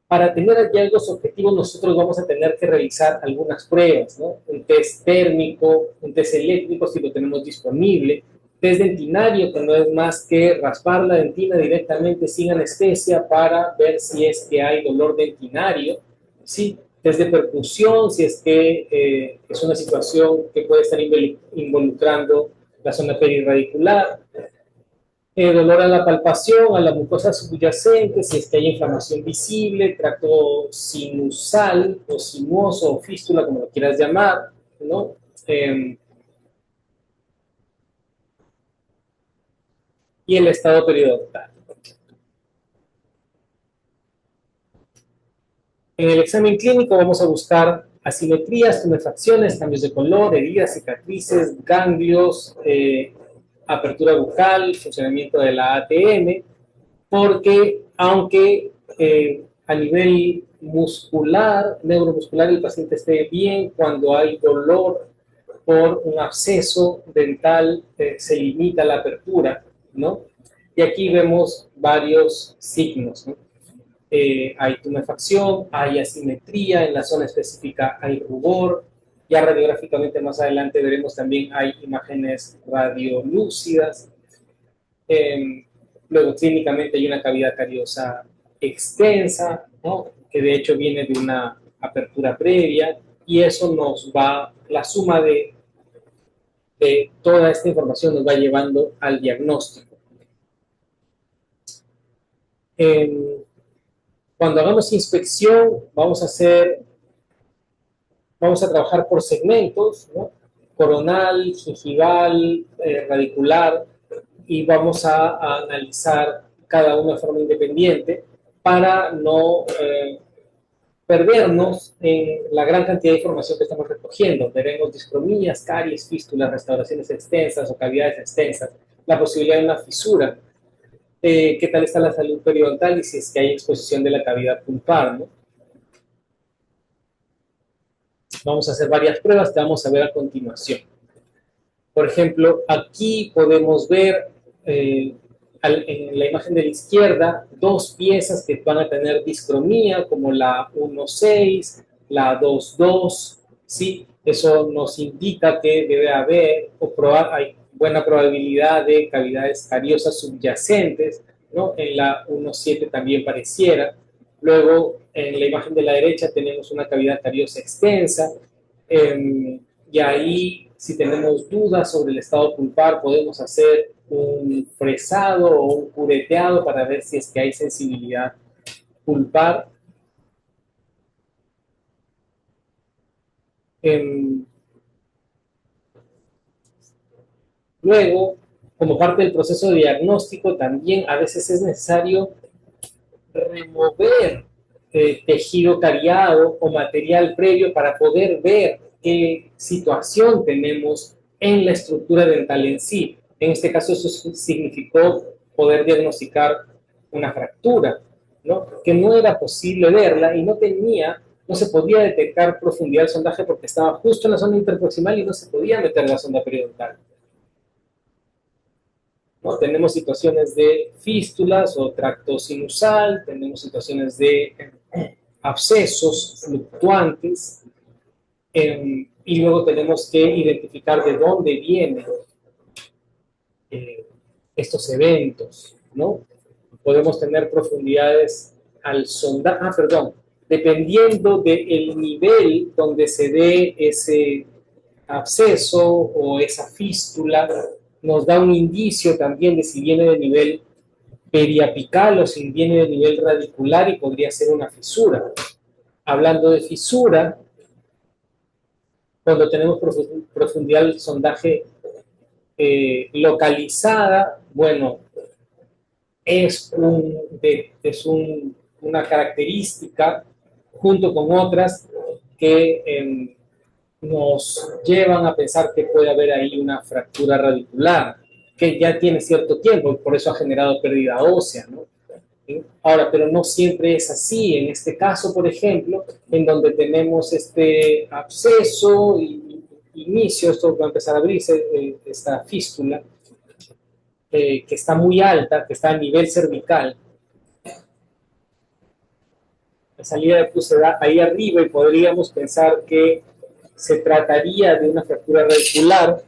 Para tener hallazgos objetivos nosotros vamos a tener que realizar algunas pruebas, ¿no? Un test térmico, un test eléctrico si lo tenemos disponible, test dentinario, que no es más que raspar la dentina directamente sin anestesia para ver si es que hay dolor dentinario. ¿sí? Test de percusión, si es que es una situación que puede estar involucrando la zona perirradicular. Dolor a la palpación, a la mucosa subyacente, si es que hay inflamación visible, tracto sinusal o sinuoso o fístula, como lo quieras llamar, ¿no? Y el estado periodontal. En el examen clínico vamos a buscar asimetrías, tumefacciones, cambios de color, heridas, cicatrices, ganglios, apertura bucal, funcionamiento de la ATM, porque aunque a nivel muscular, neuromuscular, el paciente esté bien, cuando hay dolor por un absceso dental, se limita la apertura, ¿no? Y aquí vemos varios signos, ¿no? Hay tumefacción, hay asimetría, en la zona específica hay rubor, ya radiográficamente más adelante veremos también hay imágenes radiolúcidas, eh, luego clínicamente hay una cavidad cariosa extensa, ¿no? Que de hecho viene de una apertura previa, y eso nos va, la suma de toda esta información nos va llevando al diagnóstico. Cuando hagamos inspección, vamos a trabajar por segmentos, ¿no? Coronal, gingival, radicular, y vamos a analizar cada uno de forma independiente para no perdernos en la gran cantidad de información que estamos recogiendo. Veremos discromías, caries, fístulas, restauraciones extensas o cavidades extensas, la posibilidad de una fisura, qué tal está la salud periodontal y si es que hay exposición de la cavidad pulpar, ¿no? Vamos a hacer varias pruebas que vamos a ver a continuación. Por ejemplo, aquí podemos ver en la imagen de la izquierda dos piezas que van a tener discromía, como la 1.6, la 2.2, ¿sí? Eso nos indica que debe haber hay buena probabilidad de cavidades cariosas subyacentes, ¿no? En la 1.7 también pareciera. Luego, en la imagen de la derecha tenemos una cavidad cariosa extensa, y ahí, si tenemos dudas sobre el estado pulpar, podemos hacer un fresado o un cureteado para ver si es que hay sensibilidad pulpar. Luego, como parte del proceso de diagnóstico, también a veces es necesario remover tejido cariado o material previo para poder ver qué situación tenemos en la estructura dental en sí. En este caso, eso significó poder diagnosticar una fractura, ¿no? Que no era posible verla y no se podía detectar profundidad del sondaje porque estaba justo en la zona interproximal y no se podía meter la sonda periodontal, ¿no? Tenemos situaciones de fístulas o tracto sinusal, tenemos situaciones de abscesos fluctuantes, y luego tenemos que identificar de dónde vienen eh, estos eventos, ¿no? Podemos tener profundidades al sondar, dependiendo del nivel donde se dé ese absceso o esa fístula, nos da un indicio también de si viene de nivel periapical o si viene de nivel radicular y podría ser una fisura. Hablando de fisura, cuando tenemos profundidad del sondaje localizada, bueno, una característica junto con otras que nos llevan a pensar que puede haber ahí una fractura radicular, que ya tiene cierto tiempo y por eso ha generado pérdida ósea, ¿no? Ahora, pero no siempre es así. En este caso, por ejemplo, en donde tenemos este absceso y inicio, esto va a empezar a abrirse, esta fístula, que está muy alta, que está a nivel cervical, la salida de pus se da ahí arriba y podríamos pensar que se trataría de una fractura radicular.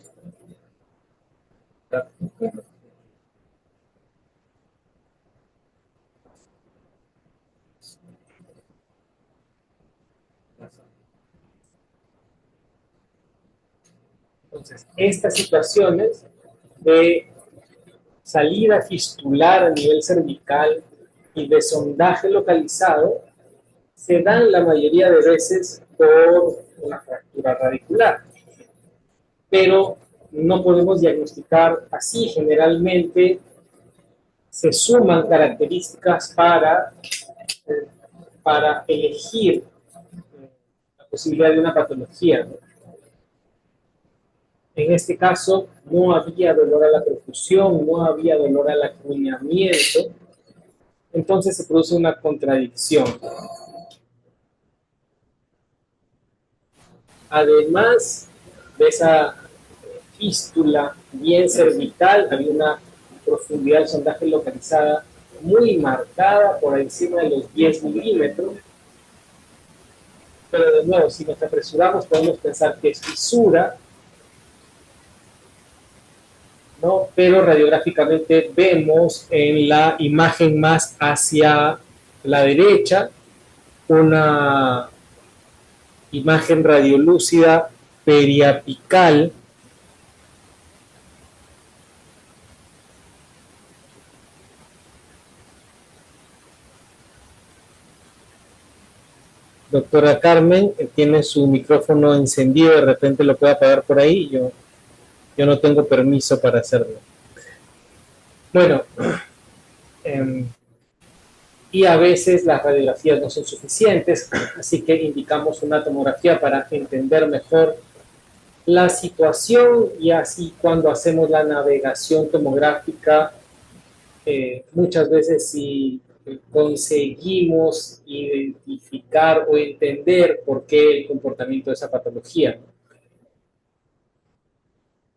Entonces, estas situaciones de salida fistular a nivel cervical y de sondaje localizado se dan la mayoría de veces por una fractura radicular, pero no podemos diagnosticar así. Generalmente se suman características para elegir la posibilidad de una patología, ¿no? En este caso, no había dolor a la perfusión, no había dolor al acuñamiento, entonces se produce una contradicción. Además de esa fístula bien cervical, había una profundidad del sondaje localizada muy marcada, por encima de los 10 milímetros. Pero de nuevo, si nos apresuramos, podemos pensar que es fisura, ¿no? Pero radiográficamente vemos en la imagen más hacia la derecha una imagen radiolúcida periapical, doctora Carmen, tiene su micrófono encendido, de repente lo puede apagar por ahí, yo no tengo permiso para hacerlo. Bueno, y a veces las radiografías no son suficientes, así que indicamos una tomografía para entender mejor la situación, y así cuando hacemos la navegación tomográfica, muchas veces si conseguimos identificar o entender por qué el comportamiento de esa patología.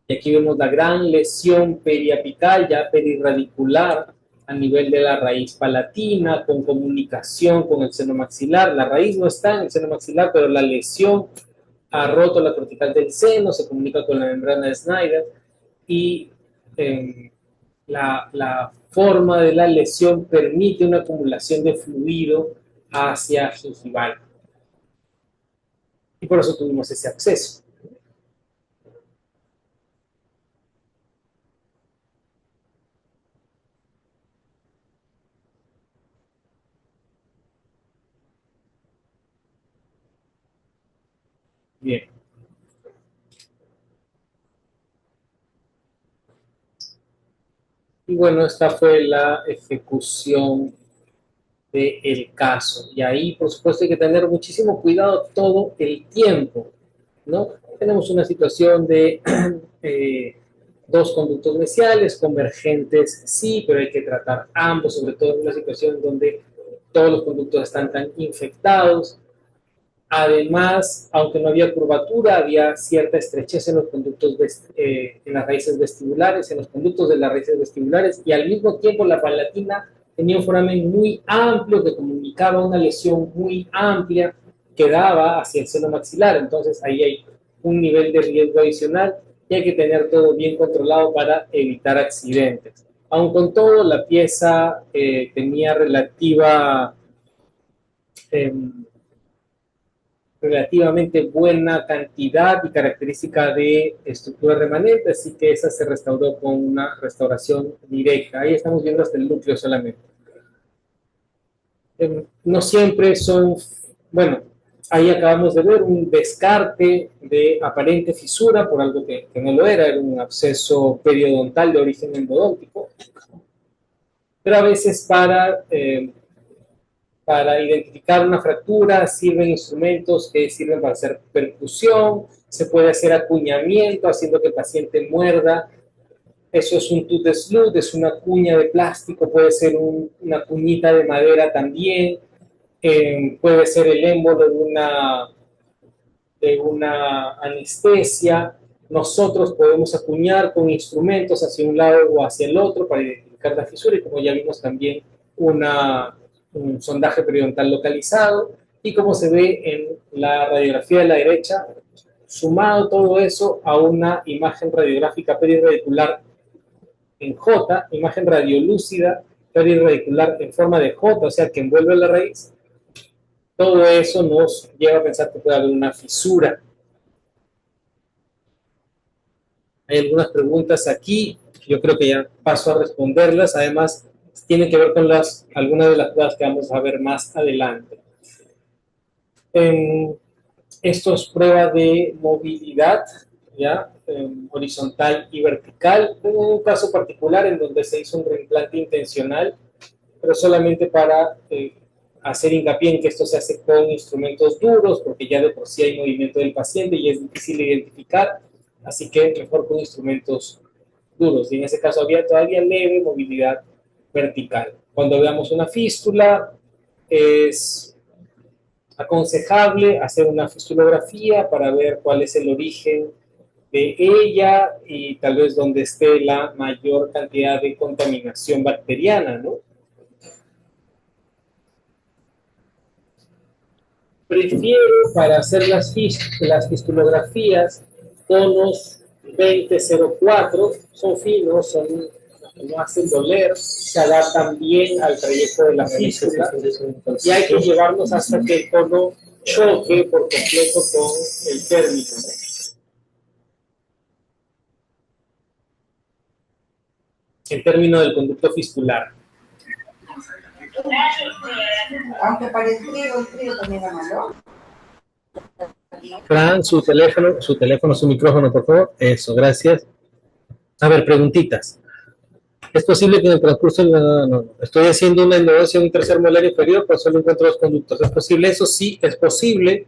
Y aquí vemos la gran lesión periapical, ya perirradicular, a nivel de la raíz palatina, con comunicación con el seno maxilar. La raíz no está en el seno maxilar, pero la lesión ha roto la cortical del seno, se comunica con la membrana de Snyder, y la forma de la lesión permite una acumulación de fluido hacia gingival. Y por eso tuvimos ese acceso. Bien. Y bueno, esta fue la ejecución del caso. Y ahí, por supuesto, hay que tener muchísimo cuidado todo el tiempo, ¿no? Tenemos una situación de dos conductos mesiales convergentes, sí, pero hay que tratar ambos, sobre todo en una situación donde todos los conductos están tan infectados. Además, aunque no había curvatura, había cierta estrechez en los conductos, en las raíces vestibulares, en los conductos de las raíces vestibulares, y al mismo tiempo la palatina tenía un foramen muy amplio que comunicaba una lesión muy amplia que daba hacia el seno maxilar. Entonces ahí hay un nivel de riesgo adicional y hay que tener todo bien controlado para evitar accidentes. Aun con todo, la pieza tenía relativamente buena cantidad y característica de estructura remanente, así que esa se restauró con una restauración directa. Ahí estamos viendo hasta el núcleo solamente. No siempre son, bueno, ahí acabamos de ver un descarte de aparente fisura por algo que no lo era un absceso periodontal de origen endodóntico, pero a veces para identificar una fractura sirven instrumentos que sirven para hacer percusión, se puede hacer acuñamiento haciendo que el paciente muerda. Eso es un tooth slug, es una cuña de plástico, puede ser una cuñita de madera también, puede ser el émbolo de una anestesia. Nosotros podemos acuñar con instrumentos hacia un lado o hacia el otro para identificar la fisura, y como ya vimos también un sondaje periodontal localizado, y como se ve en la radiografía de la derecha, sumado todo eso a una imagen radiográfica perirradicular en J, imagen radiolúcida perirradicular en forma de J, o sea que envuelve la raíz, todo eso nos lleva a pensar que puede haber una fisura. Hay algunas preguntas aquí, yo creo que ya paso a responderlas. Además, tienen que ver con algunas de las pruebas que vamos a ver más adelante. Esto es prueba de movilidad, ¿ya? Horizontal y vertical. Tengo un caso particular en donde se hizo un reimplante intencional, pero solamente para hacer hincapié en que esto se hace con instrumentos duros, porque ya de por sí hay movimiento del paciente y es difícil identificar, así que mejor con instrumentos duros. Y en ese caso había todavía leve movilidad vertical. Cuando veamos una fístula, es aconsejable hacer una fistulografía para ver cuál es el origen de ella y tal vez donde esté la mayor cantidad de contaminación bacteriana, ¿no? Prefiero para hacer las fistulografías tonos 2004, son finos, no hacen doler, se adaptan bien al trayecto de la fístula y hay que llevarlos hasta que el tono choque por completo con el término, ¿no? El término del conducto fistular. Aunque para el frío también era malo. Fran, su teléfono, su micrófono, por favor. Eso, gracias. A ver, preguntitas. ¿Es posible que en el transcurso no, estoy haciendo una endodoncia en un tercer molar inferior, pero solo encuentro los conductos? ¿Es posible eso? Sí, es posible,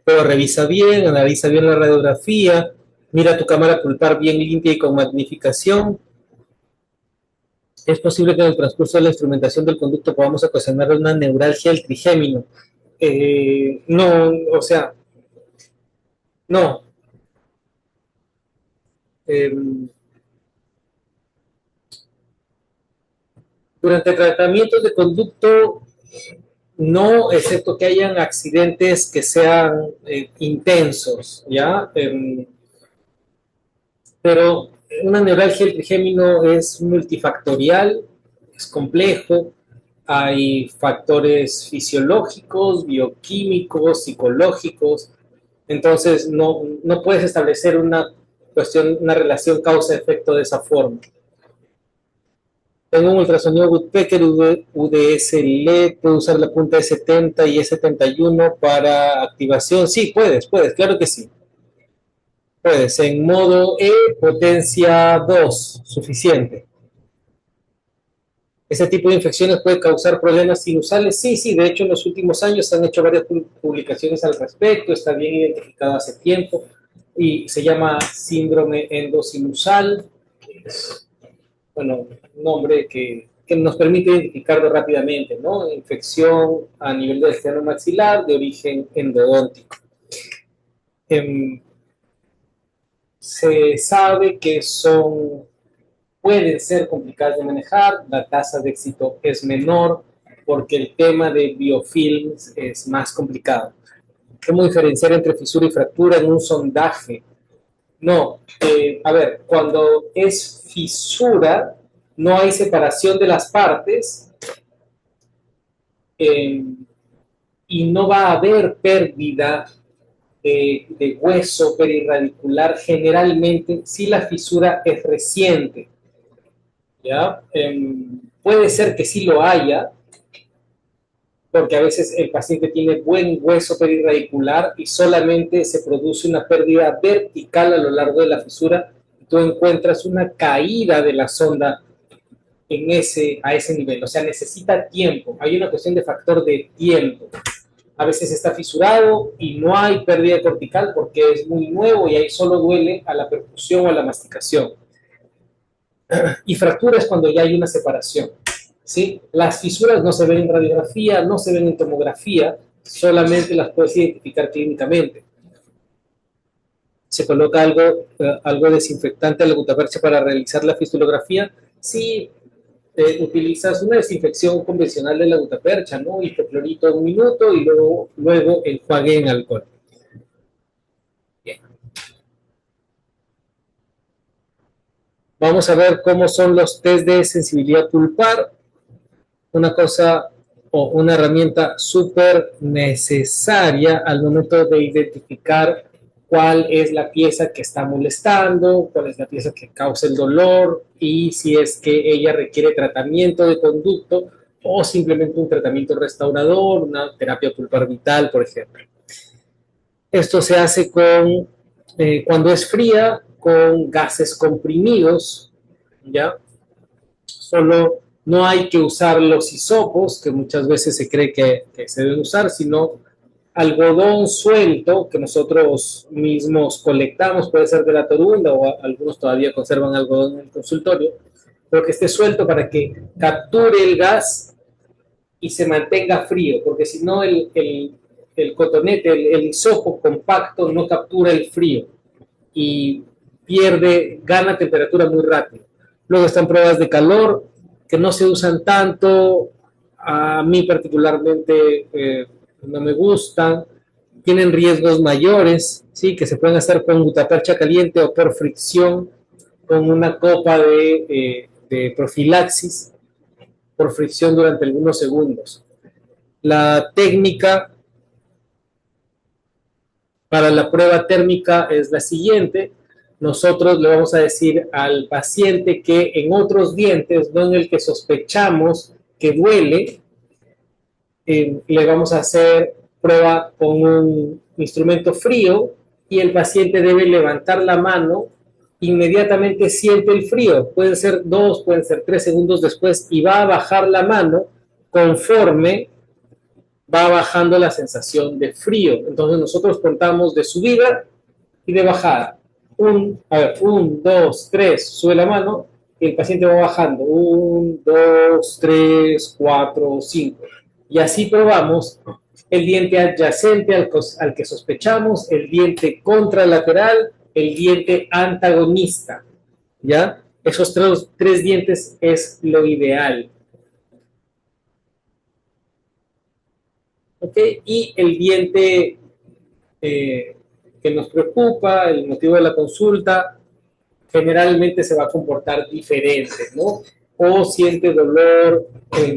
pero revisa bien, analiza bien la radiografía, mira tu cámara pulpar bien limpia y con magnificación. ¿Es posible que en el transcurso de la instrumentación del conducto podamos ocasionar una neuralgia del trigémino? No, o sea, no. Durante tratamientos de conducto, no, excepto que hayan accidentes que sean intensos, ¿ya? Pero una neuralgia del trigémino es multifactorial, es complejo, hay factores fisiológicos, bioquímicos, psicológicos, entonces no puedes establecer una cuestión, una relación causa-efecto de esa forma. Tengo un ultrasonido Woodpecker UDS-LED, puedo usar la punta E70 y E71 para activación. Sí, puedes, claro que sí. Puedes, en modo E, potencia 2, suficiente. ¿Ese tipo de infecciones puede causar problemas sinusales? Sí, de hecho en los últimos años se han hecho varias publicaciones al respecto, está bien identificado hace tiempo, y se llama síndrome endosinusal. Bueno, un nombre que nos permite identificarlo rápidamente, ¿no? Infección a nivel del seno maxilar de origen endodóntico. Se sabe que pueden ser complicadas de manejar, la tasa de éxito es menor porque el tema de biofilms es más complicado. ¿Cómo diferenciar entre fisura y fractura en un sondaje? No, a ver, cuando es fisura, no hay separación de las partes y no va a haber pérdida de hueso perirradicular generalmente si la fisura es reciente. ¿Ya? Puede ser que sí lo haya, porque a veces el paciente tiene buen hueso perirradicular y solamente se produce una pérdida vertical a lo largo de la fisura y tú encuentras una caída de la sonda a ese nivel. O sea, necesita tiempo. Hay una cuestión de factor de tiempo. A veces está fisurado y no hay pérdida cortical porque es muy nuevo y ahí solo duele a la percusión o a la masticación. Y fractura es cuando ya hay una separación, ¿sí? Las fisuras no se ven en radiografía, no se ven en tomografía, solamente las puedes identificar clínicamente. ¿Se coloca algo desinfectante a la gutapercha para realizar la fistulografía? Sí, utilizas una desinfección convencional de la gutapercha, ¿no? Hipoclorito 1 minuto y luego enjuague en alcohol. Bien. Vamos a ver cómo son los test de sensibilidad pulpar. Una cosa o una herramienta súper necesaria al momento de identificar cuál es la pieza que está molestando, cuál es la pieza que causa el dolor y si es que ella requiere tratamiento de conducto o simplemente un tratamiento restaurador, una terapia pulpar vital, por ejemplo. Esto se hace cuando es fría, con gases comprimidos, ¿ya? Solo no hay que usar los hisopos, que muchas veces se cree que se deben usar, sino algodón suelto que nosotros mismos colectamos, puede ser de la torunda o algunos todavía conservan algodón en el consultorio, pero que esté suelto para que capture el gas y se mantenga frío, porque si no el cotonete, el hisopo compacto no captura el frío y gana temperatura muy rápido. Luego están pruebas de calor que no se usan tanto, a mí particularmente no me gustan, tienen riesgos mayores, ¿sí? Que se pueden hacer con gutapercha caliente o por fricción con una copa de profilaxis por fricción durante algunos segundos. La técnica para la prueba térmica es la siguiente. Nosotros le vamos a decir al paciente que en otros dientes, no en el que sospechamos que duele, le vamos a hacer prueba con un instrumento frío y el paciente debe levantar la mano, inmediatamente siente el frío, pueden ser 2, pueden ser 3 segundos después y va a bajar la mano conforme va bajando la sensación de frío. Entonces nosotros contamos de subida y de bajada. 1, 2, 3, sube la mano y el paciente va bajando. 1, 2, 3, 4, 5. Y así probamos el diente adyacente al que sospechamos, el diente contralateral, el diente antagonista. ¿Ya? Esos tres dientes es lo ideal. ¿Ok? Y el diente que nos preocupa, el motivo de la consulta, generalmente se va a comportar diferente, ¿no? O siente dolor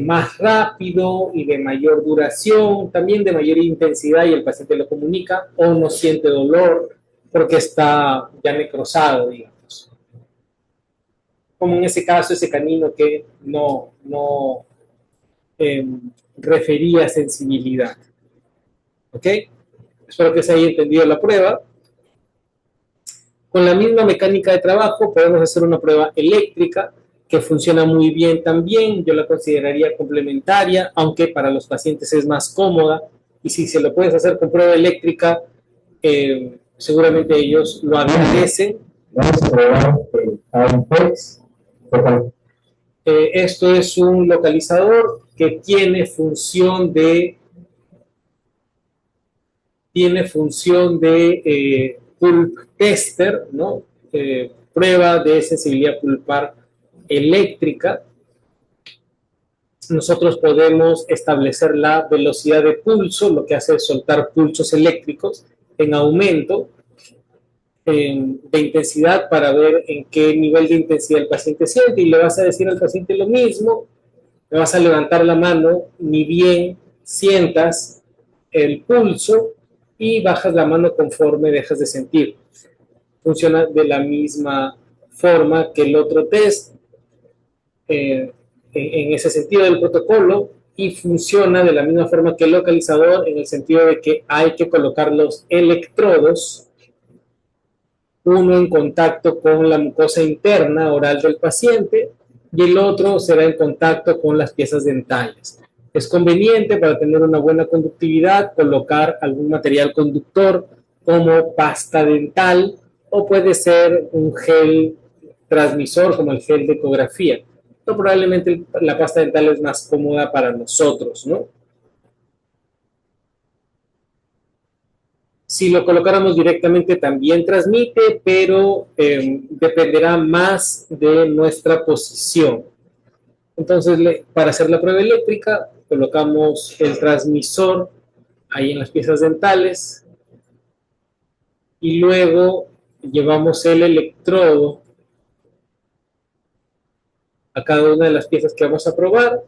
más rápido y de mayor duración, también de mayor intensidad y el paciente lo comunica, o no siente dolor porque está ya necrosado, digamos. Como en ese caso, ese canino que no refería sensibilidad. ¿Ok? Espero que se haya entendido la prueba. Con la misma mecánica de trabajo podemos hacer una prueba eléctrica que funciona muy bien también. Yo la consideraría complementaria, aunque para los pacientes es más cómoda. Y si se lo puedes hacer con prueba eléctrica, seguramente ellos lo agradecen. Vamos a probar el Audinflex. Esto es un localizador que tiene función de pulp tester, ¿no? Prueba de sensibilidad pulpar eléctrica. Nosotros podemos establecer la velocidad de pulso, lo que hace es soltar pulsos eléctricos en aumento de intensidad para ver en qué nivel de intensidad el paciente siente y le vas a decir al paciente lo mismo, le vas a levantar la mano ni bien sientas el pulso y bajas la mano conforme dejas de sentir. Funciona de la misma forma que el otro test en ese sentido del protocolo y funciona de la misma forma que el localizador en el sentido de que hay que colocar los electrodos, uno en contacto con la mucosa interna oral del paciente y el otro será en contacto con las piezas dentales. Es conveniente para tener una buena conductividad colocar algún material conductor como pasta dental o puede ser un gel transmisor como el gel de ecografía. Pero probablemente la pasta dental es más cómoda para nosotros, ¿no? Si lo colocáramos directamente también transmite, pero dependerá más de nuestra posición. Entonces, para hacer la prueba eléctrica, colocamos el transmisor ahí en las piezas dentales y luego llevamos el electrodo a cada una de las piezas que vamos a probar.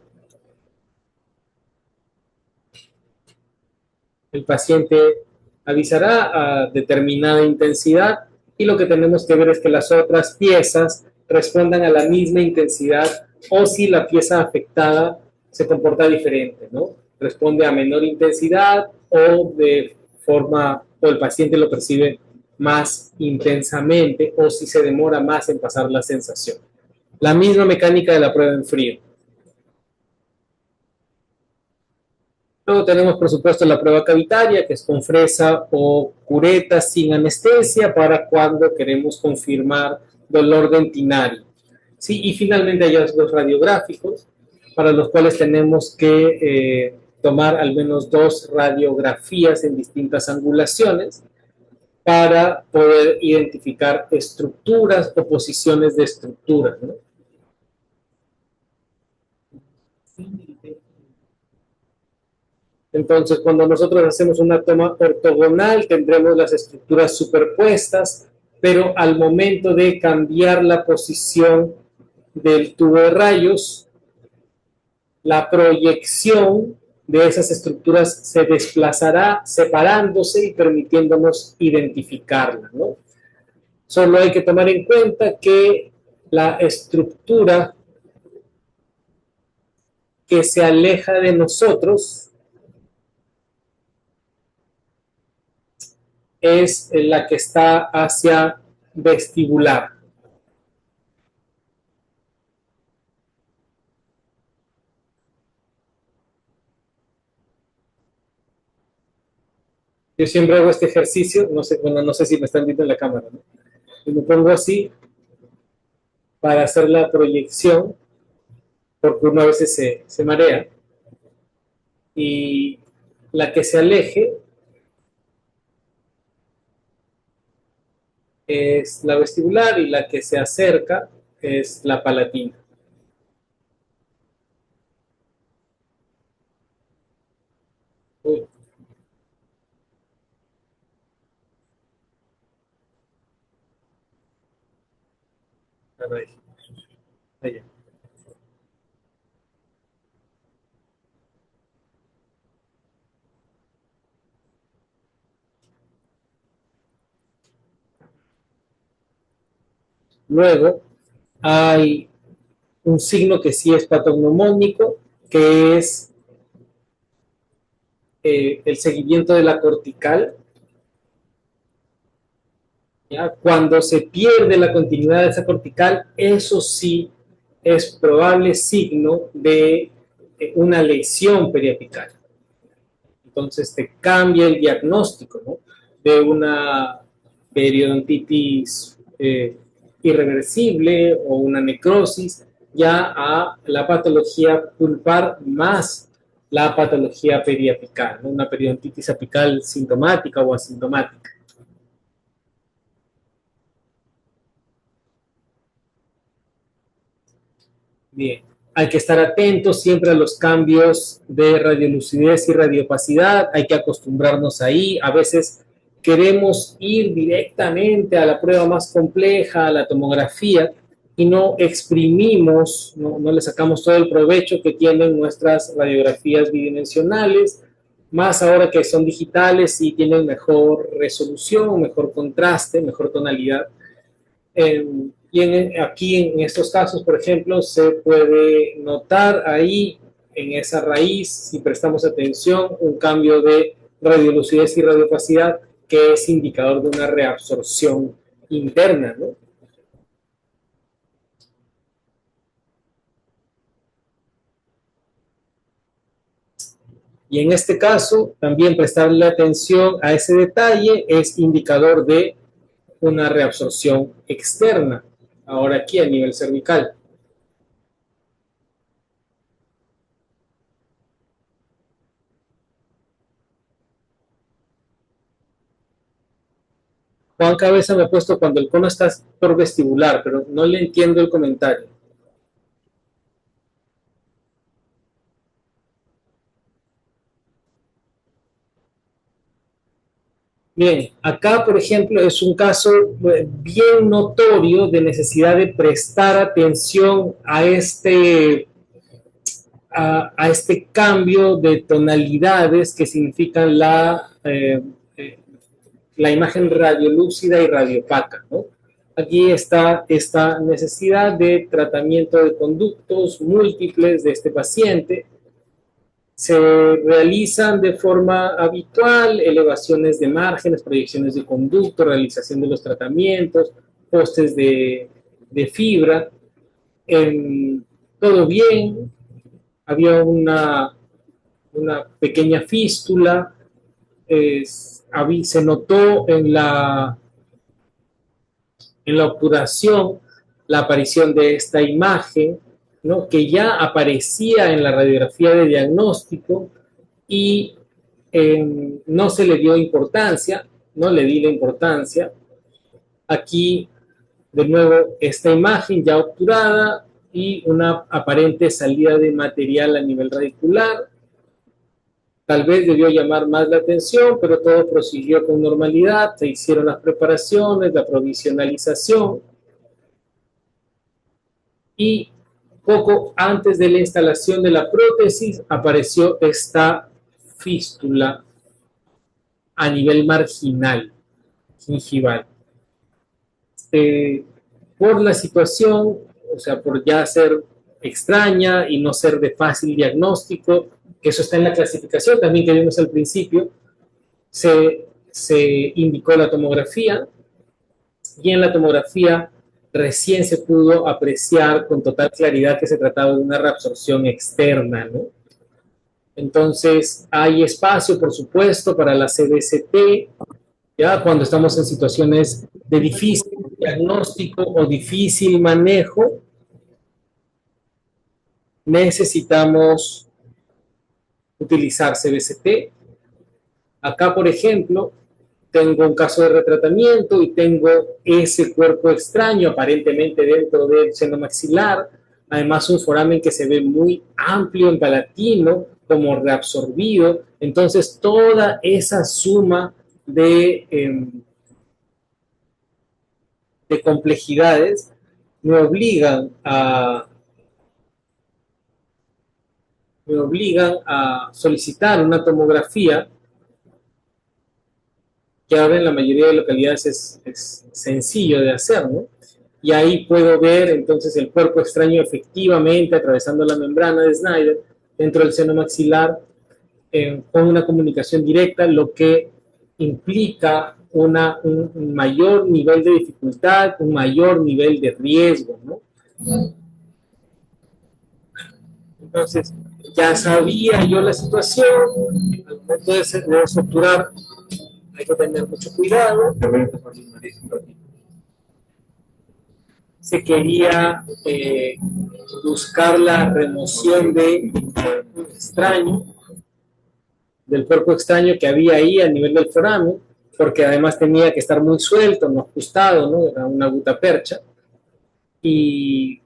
El paciente avisará a determinada intensidad y lo que tenemos que ver es que las otras piezas respondan a la misma intensidad o si la pieza afectada se comporta diferente, ¿no? Responde a menor intensidad o de forma, o el paciente lo percibe más intensamente o si se demora más en pasar la sensación. La misma mecánica de la prueba en frío. Luego tenemos, por supuesto, la prueba cavitaria, que es con fresa o cureta sin anestesia para cuando queremos confirmar dolor dentinario. ¿Sí? Y finalmente hallazgos radiográficos, para los cuales tenemos que tomar al menos 2 radiografías en distintas angulaciones para poder identificar estructuras o posiciones de estructuras, ¿no? Entonces, cuando nosotros hacemos una toma ortogonal, tendremos las estructuras superpuestas, pero al momento de cambiar la posición del tubo de rayos, la proyección de esas estructuras se desplazará separándose y permitiéndonos identificarla, ¿no? Solo hay que tomar en cuenta que la estructura que se aleja de nosotros es la que está hacia vestibular. Yo siempre hago este ejercicio, no sé, bueno, no sé si me están viendo en la cámara, ¿no? Y me pongo así para hacer la proyección, porque uno a veces se marea, y la que se aleje es la vestibular y la que se acerca es la palatina. Uy. Allá. Luego hay un signo que sí es patognomónico, que es el seguimiento de la cortical. ¿Ya? Cuando se pierde la continuidad de esa cortical, eso sí es probable signo de una lesión periapical. Entonces te cambia el diagnóstico, ¿no? De una periodontitis irreversible o una necrosis ya a la patología pulpar más la patología periapical, ¿no? Una periodontitis apical sintomática o asintomática. Bien, hay que estar atentos siempre a los cambios de radiolucidez y radiopacidad, hay que acostumbrarnos ahí, a veces queremos ir directamente a la prueba más compleja, a la tomografía, y no exprimimos, no le sacamos todo el provecho que tienen nuestras radiografías bidimensionales, más ahora que son digitales y tienen mejor resolución, mejor contraste, mejor tonalidad. Aquí en estos casos, por ejemplo, se puede notar ahí en esa raíz, si prestamos atención, un cambio de radiolucidez y radiopacidad que es indicador de una reabsorción interna, ¿no? Y en este caso, también prestarle atención a ese detalle es indicador de una reabsorción externa, ahora aquí a nivel cervical. Juan Cabeza me ha puesto cuando el cono está por vestibular, pero no le entiendo el comentario. Bien, acá por ejemplo es un caso bien notorio de necesidad de prestar atención a este cambio de tonalidades que significan la la imagen radiolúcida y radiopaca, ¿no? Aquí está esta necesidad de tratamiento de conductos múltiples de este paciente. Se realizan de forma habitual elevaciones de márgenes, proyecciones de conducto, realización de los tratamientos, postes de fibra. Todo bien, había una pequeña fístula, se notó en la obturación la aparición de esta imagen, ¿no? Que ya aparecía en la radiografía de diagnóstico y no se le dio importancia, no le di la importancia. Aquí, de nuevo, esta imagen ya obturada y una aparente salida de material a nivel radicular. Tal vez debió llamar más la atención, pero todo prosiguió con normalidad. Se hicieron las preparaciones, la provisionalización. Y poco antes de la instalación de la prótesis apareció esta fístula a nivel marginal, gingival. Por la situación, o sea, por ya ser extraña y no ser de fácil diagnóstico, que eso está en la clasificación también que vimos al principio, se indicó la tomografía y en la tomografía recién se pudo apreciar con total claridad que se trataba de una reabsorción externa, ¿no? Entonces, hay espacio, por supuesto, para la CBCT, ya cuando estamos en situaciones de difícil diagnóstico o difícil manejo, necesitamos utilizar CBCT. Acá, por ejemplo, tengo un caso de retratamiento y tengo ese cuerpo extraño aparentemente dentro del seno maxilar, además un foramen que se ve muy amplio en palatino, como reabsorbido. Entonces toda esa suma de complejidades me obligan a solicitar una tomografía que ahora en la mayoría de localidades es sencillo de hacer, ¿no? Y ahí puedo ver entonces el cuerpo extraño efectivamente atravesando la membrana de Snyder dentro del seno maxilar con una comunicación directa, lo que implica un mayor nivel de dificultad, un mayor nivel de riesgo, ¿no? Entonces, ya sabía yo la situación, al momento de estructurar hay que tener mucho cuidado. Se quería buscar la remoción de un extraño, del cuerpo extraño que había ahí a nivel del foramen, porque además tenía que estar muy suelto, no ajustado, ¿no? Era una gutapercha. Y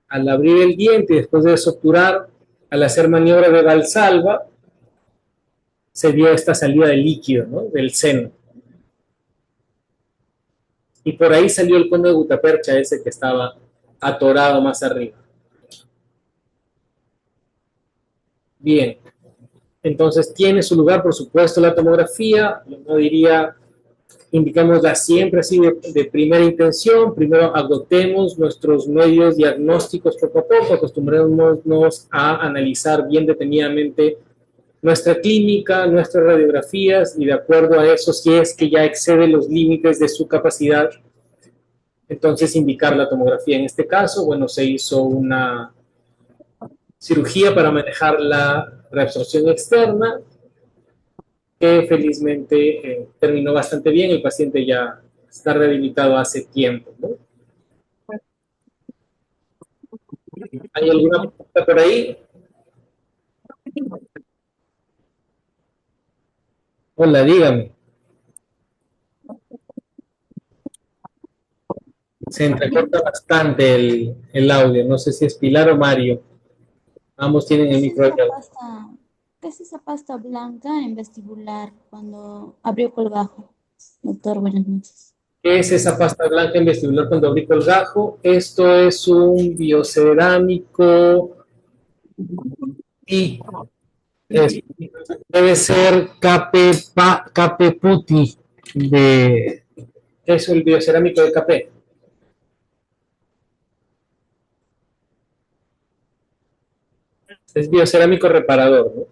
al abrir el diente y después de suturar, al hacer maniobra de Valsalva, se dio esta salida de líquido, ¿no? Del seno. Y por ahí salió el cono de gutapercha ese que estaba atorado más arriba. Bien, entonces tiene su lugar, por supuesto, la tomografía. No diría, indicámosla siempre así de primera intención. Primero agotemos nuestros medios diagnósticos poco a poco, acostumbrémonos a analizar bien detenidamente nuestra clínica, nuestras radiografías, y de acuerdo a eso, si es que ya excede los límites de su capacidad, entonces indicar la tomografía. En este caso, bueno, se hizo una cirugía para manejar la reabsorción externa, que felizmente terminó bastante bien. El paciente ya está rehabilitado hace tiempo, ¿no? ¿Hay alguna pregunta por ahí? Hola, dígame. Se entrecorta bastante el audio. No sé si es Pilar o Mario. Ambos tienen el micro abierto. ¿Qué es esa pasta blanca en vestibular cuando abrió colgajo? Doctor, buenas noches. ¿Qué es esa pasta blanca en vestibular cuando abrí colgajo? Esto es un biocerámico y Es- Debe ser Cape Putti de... Es el biocerámico de Capé. Es biocerámico reparador, ¿no?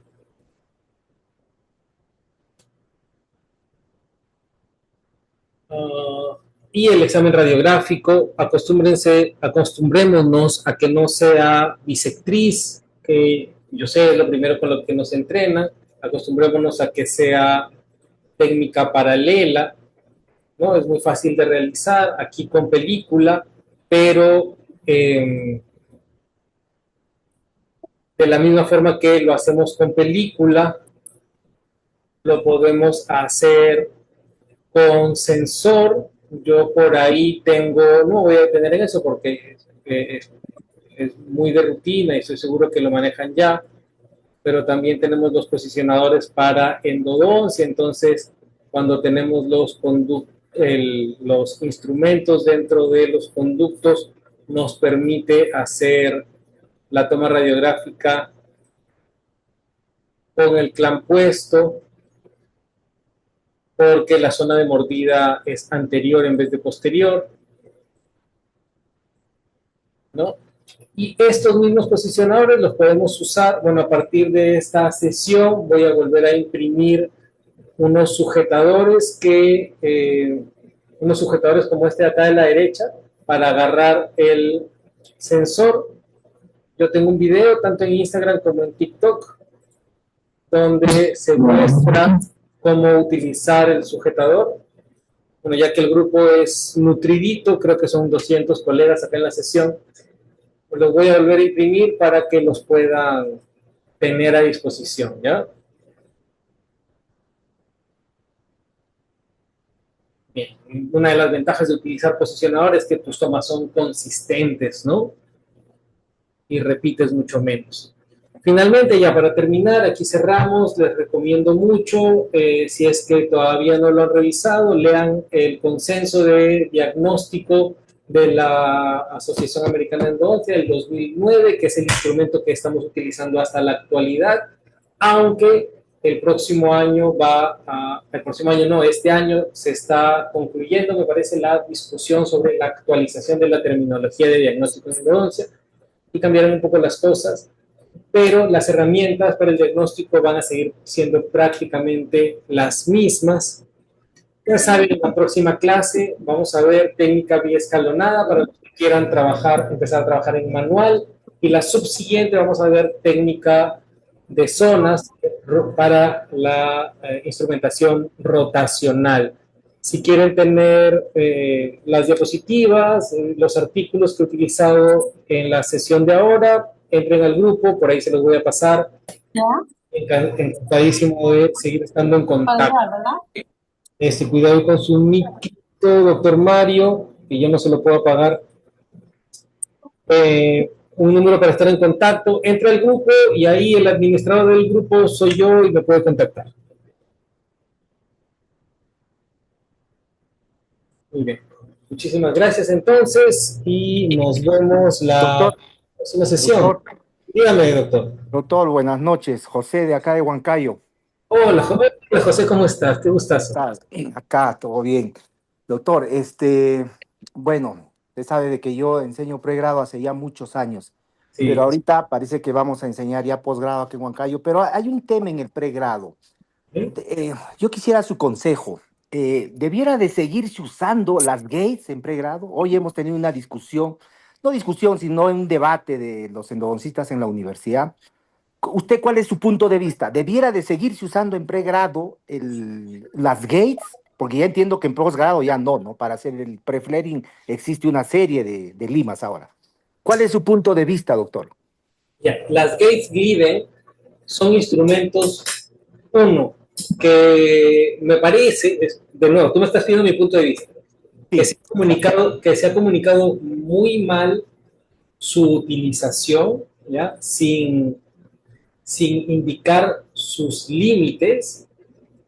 Ah, y el examen radiográfico, acostumbrémonos a que no sea bisectriz, que yo sé es lo primero con lo que nos entrenan, acostumbrémonos a que sea técnica paralela, ¿no? Es muy fácil de realizar, aquí con película, pero de la misma forma que lo hacemos con película, lo podemos hacer con sensor. Yo por ahí tengo, no voy a detener en eso porque es muy de rutina y estoy seguro que lo manejan ya, pero también tenemos los posicionadores para endodoncia, entonces cuando tenemos los instrumentos dentro de los conductos, nos permite hacer la toma radiográfica con el clamp puesto, porque la zona de mordida es anterior en vez de posterior, ¿no? Y estos mismos posicionadores los podemos usar, bueno, a partir de esta sesión voy a volver a imprimir unos sujetadores como este de acá de la derecha, para agarrar el sensor. Yo tengo un video tanto en Instagram como en TikTok donde se muestra cómo utilizar el sujetador. Bueno, ya que el grupo es nutridito, creo que son 200 colegas acá en la sesión, pues los voy a volver a imprimir para que los puedan tener a disposición, ¿ya? Bien, una de las ventajas de utilizar posicionadores es que tus tomas son consistentes, ¿no? Y repites mucho menos. Finalmente, ya para terminar, aquí cerramos, les recomiendo mucho, si es que todavía no lo han revisado, lean el consenso de diagnóstico de la Asociación Americana de Endodoncia del 2009, que es el instrumento que estamos utilizando hasta la actualidad, aunque este año se está concluyendo, me parece, la discusión sobre la actualización de la terminología de diagnóstico de endodoncia y cambiaron un poco las cosas, pero las herramientas para el diagnóstico van a seguir siendo prácticamente las mismas. Ya saben, en la próxima clase vamos a ver técnica biescalonada para los que quieran empezar a trabajar en manual, y la subsiguiente vamos a ver técnica de zonas para la instrumentación rotacional. Si quieren tener las diapositivas, los artículos que he utilizado en la sesión de ahora, entren al grupo, por ahí se los voy a pasar. Encantadísimo de seguir estando en contacto. Cuidado con su miquito, doctor Mario, que yo no se lo puedo apagar. Un número para estar en contacto. Entra al grupo y ahí el administrador del grupo soy yo y me puede contactar. Muy bien. Muchísimas gracias entonces y nos vemos la próxima sesión. Doctor, Dígame, doctor. doctor, buenas noches. José de acá de Huancayo. Hola, José, ¿cómo estás? Qué gustazo. ¿Estás? Acá, todo bien. Doctor, bueno, usted sabe de que yo enseño pregrado hace ya muchos años, pero Sí. ahorita parece que vamos a enseñar ya posgrado aquí en Huancayo, pero hay un tema en el pregrado. ¿Sí? Yo quisiera su consejo. ¿Debiera de seguirse usando las gates en pregrado? Hoy hemos tenido una discusión, no discusión, sino un debate de los endodoncistas en la universidad. ¿Usted cuál es su punto de vista? ¿Debiera de seguirse usando en pregrado las gates? Porque ya entiendo que en posgrado ya no, ¿no? Para hacer el preflaring existe una serie de limas ahora. ¿Cuál es su punto de vista, doctor? Ya. Las Gates Glidden son instrumentos, uno, que me parece, de nuevo, tú me estás pidiendo mi punto de vista, Sí, que se ha comunicado muy mal su utilización, ¿ya? Sin indicar sus límites,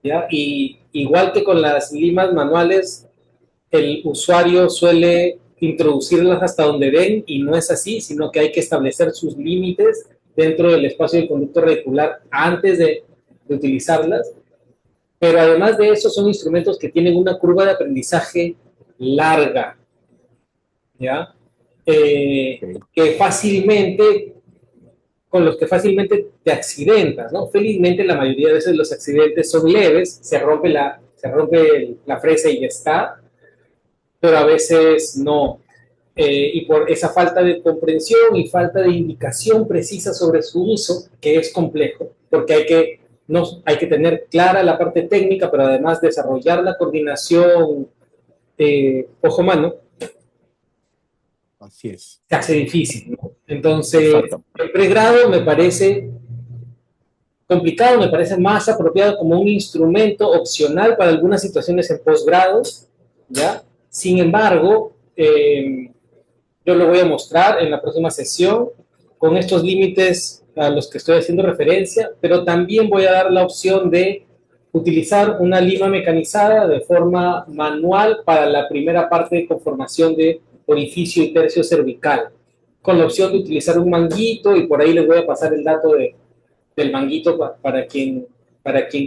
¿ya? Y igual que con las limas manuales, el usuario suele introducirlas hasta donde den, y no es así, sino que hay que establecer sus límites dentro del espacio del conducto radicular antes de utilizarlas, pero además de eso son instrumentos que tienen una curva de aprendizaje larga, ¿ya? Que fácilmente, con los que fácilmente te accidentas, ¿no? Felizmente la mayoría de veces los accidentes son leves, se rompe la fresa y ya está, pero a veces no. Y por esa falta de comprensión y falta de indicación precisa sobre su uso, que es complejo, porque hay que tener clara la parte técnica, pero además desarrollar la coordinación ojo-mano, Así es. se hace difícil, ¿no? Entonces, Exacto. el pregrado me parece complicado, me parece más apropiado como un instrumento opcional para algunas situaciones en posgrados, ¿ya? Sin embargo, yo lo voy a mostrar en la próxima sesión con estos límites a los que estoy haciendo referencia, pero también voy a dar la opción de utilizar una lima mecanizada de forma manual para la primera parte de conformación de orificio y tercio cervical, con la opción de utilizar un manguito, y por ahí les voy a pasar el dato del manguito para quien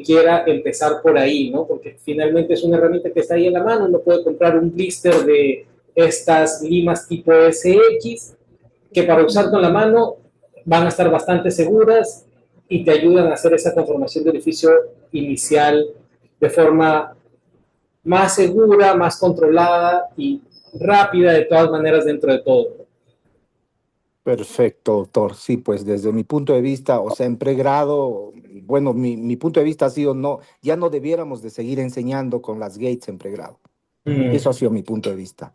quiera empezar por ahí, ¿no? Porque finalmente es una herramienta que está ahí en la mano, uno puede comprar un blister de estas limas tipo SX, que para usar con la mano van a estar bastante seguras y te ayudan a hacer esa conformación de orificio inicial de forma más segura, más controlada y rápida de todas maneras dentro de todo. Perfecto, doctor. Sí, pues desde mi punto de vista, o sea, en pregrado, bueno, mi punto de vista ha sido no, ya no debiéramos de seguir enseñando con las gates en pregrado. Eso ha sido mi punto de vista.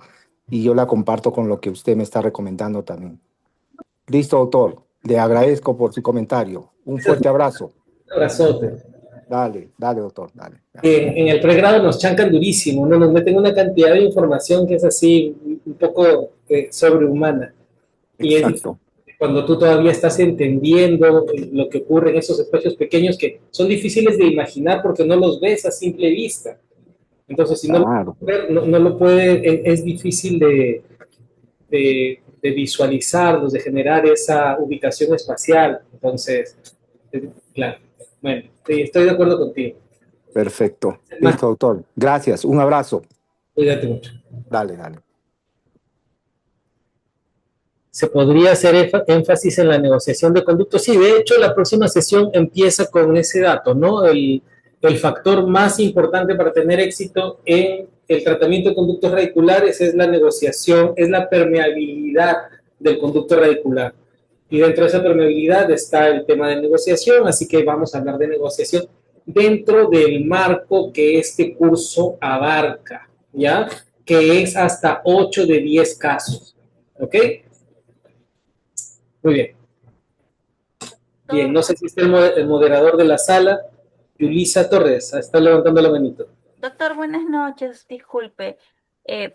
Y yo la comparto con lo que usted me está recomendando también. Listo, doctor. Le agradezco por su comentario. Un fuerte abrazo. Un abrazote. Dale, dale, doctor, dale. En el pregrado nos chancan durísimo, ¿no? Nos meten una cantidad de información que es así un poco sobrehumana. Y es Exacto. cuando tú todavía estás entendiendo lo que ocurre en esos espacios pequeños que son difíciles de imaginar porque no los ves a simple vista. Entonces, si Claro. no lo puede, es difícil de visualizarlos, de generar esa ubicación espacial. Entonces, claro, bueno, sí, estoy de acuerdo contigo. Perfecto. Listo, doctor. Gracias. Un abrazo. Cuídate mucho. Dale, dale. Se podría hacer énfasis en la negociación de conductos. Sí, de hecho, la próxima sesión empieza con ese dato, ¿no? El factor más importante para tener éxito en el tratamiento de conductos radiculares es la negociación, es la permeabilidad del conducto radicular. Y dentro de esa permeabilidad está el tema de negociación, así que vamos a hablar de negociación dentro del marco que este curso abarca, ¿ya? Que es hasta 8 de 10 casos, ¿ok? Muy bien. Bien, no sé si está el moderador de la sala, Yulisa Torres, está levantando la manito. Doctor, buenas noches. Disculpe. Eh,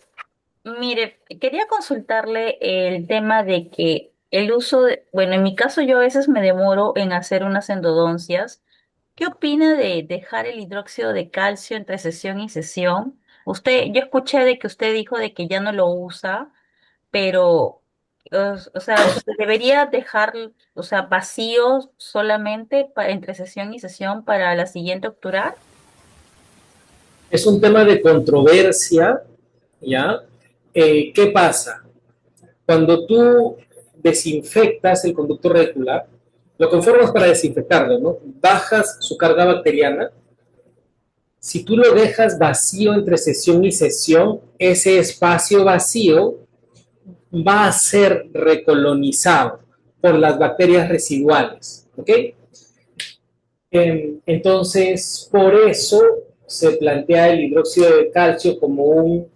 Mire, quería consultarle el tema de que el uso de, bueno, en mi caso yo a veces me demoro en hacer unas endodoncias. ¿Qué opina de dejar el hidróxido de calcio entre sesión y sesión? Yo escuché de que usted dijo de que ya no lo usa, pero, o sea, ¿se debería dejar, o sea, vacío solamente entre sesión y sesión para la siguiente obturar? Es un tema de controversia, ¿ya? ¿Qué pasa? Cuando tú desinfectas el conducto radicular, lo conformas para desinfectarlo, ¿no? Bajas su carga bacteriana. Si tú lo dejas vacío entre sesión y sesión, ese espacio vacío va a ser recolonizado por las bacterias residuales, ¿ok? Entonces, por eso se plantea el hidróxido de calcio como un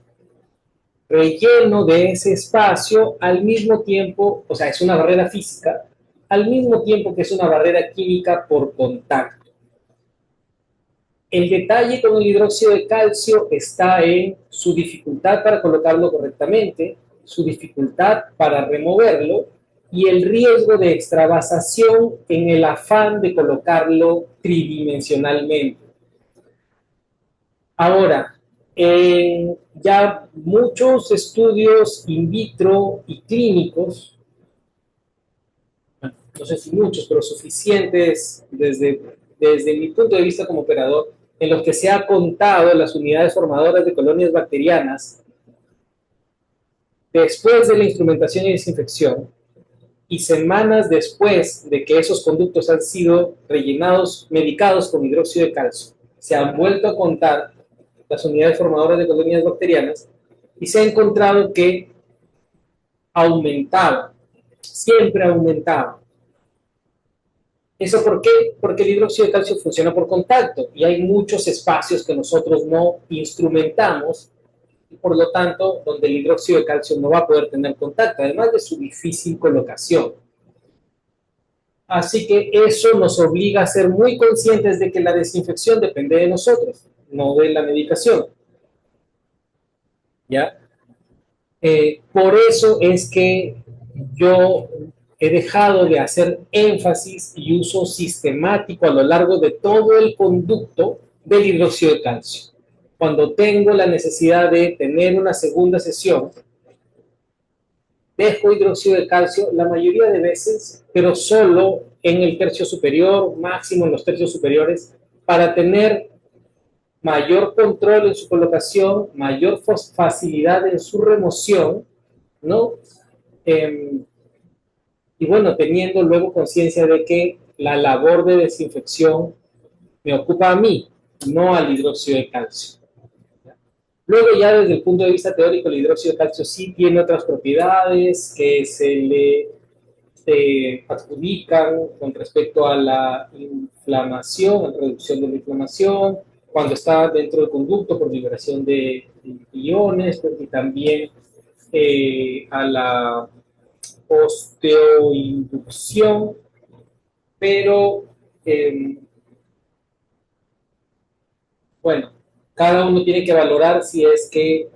relleno de ese espacio al mismo tiempo, o sea, es una barrera física, al mismo tiempo que es una barrera química por contacto. El detalle con el hidróxido de calcio está en su dificultad para colocarlo correctamente, su dificultad para removerlo y el riesgo de extravasación en el afán de colocarlo tridimensionalmente. Ahora, ya muchos estudios in vitro y clínicos, no sé si muchos, pero suficientes desde mi punto de vista como operador, en los que se ha contado las unidades formadoras de colonias bacterianas después de la instrumentación y desinfección y semanas después de que esos conductos han sido rellenados, medicados con hidróxido de calcio. Se han vuelto a contar las unidades formadoras de colonias bacterianas y se ha encontrado que aumentaba, siempre aumentaba. ¿Eso por qué? Porque el hidróxido de calcio funciona por contacto y hay muchos espacios que nosotros no instrumentamos y por lo tanto donde el hidróxido de calcio no va a poder tener contacto, además de su difícil colocación. Así que eso nos obliga a ser muy conscientes de que la desinfección depende de nosotros, no de la medicación. ¿Ya? Por eso es que yo he dejado de hacer énfasis y uso sistemático a lo largo de todo el conducto del hidróxido de calcio. Cuando tengo la necesidad de tener una segunda sesión, dejo hidróxido de calcio la mayoría de veces, pero solo en el tercio superior, máximo en los tercios superiores, para tener mayor control en su colocación, mayor facilidad en su remoción, ¿no? Y bueno, teniendo luego conciencia de que la labor de desinfección me ocupa a mí, no al hidróxido de calcio. Luego ya desde el punto de vista teórico, el hidróxido de calcio sí tiene otras propiedades que se le adjudican con respecto a la inflamación, a la reducción de la inflamación, cuando está dentro del conducto por liberación de iones, y también a la osteoinducción, pero bueno, cada uno tiene que valorar si es que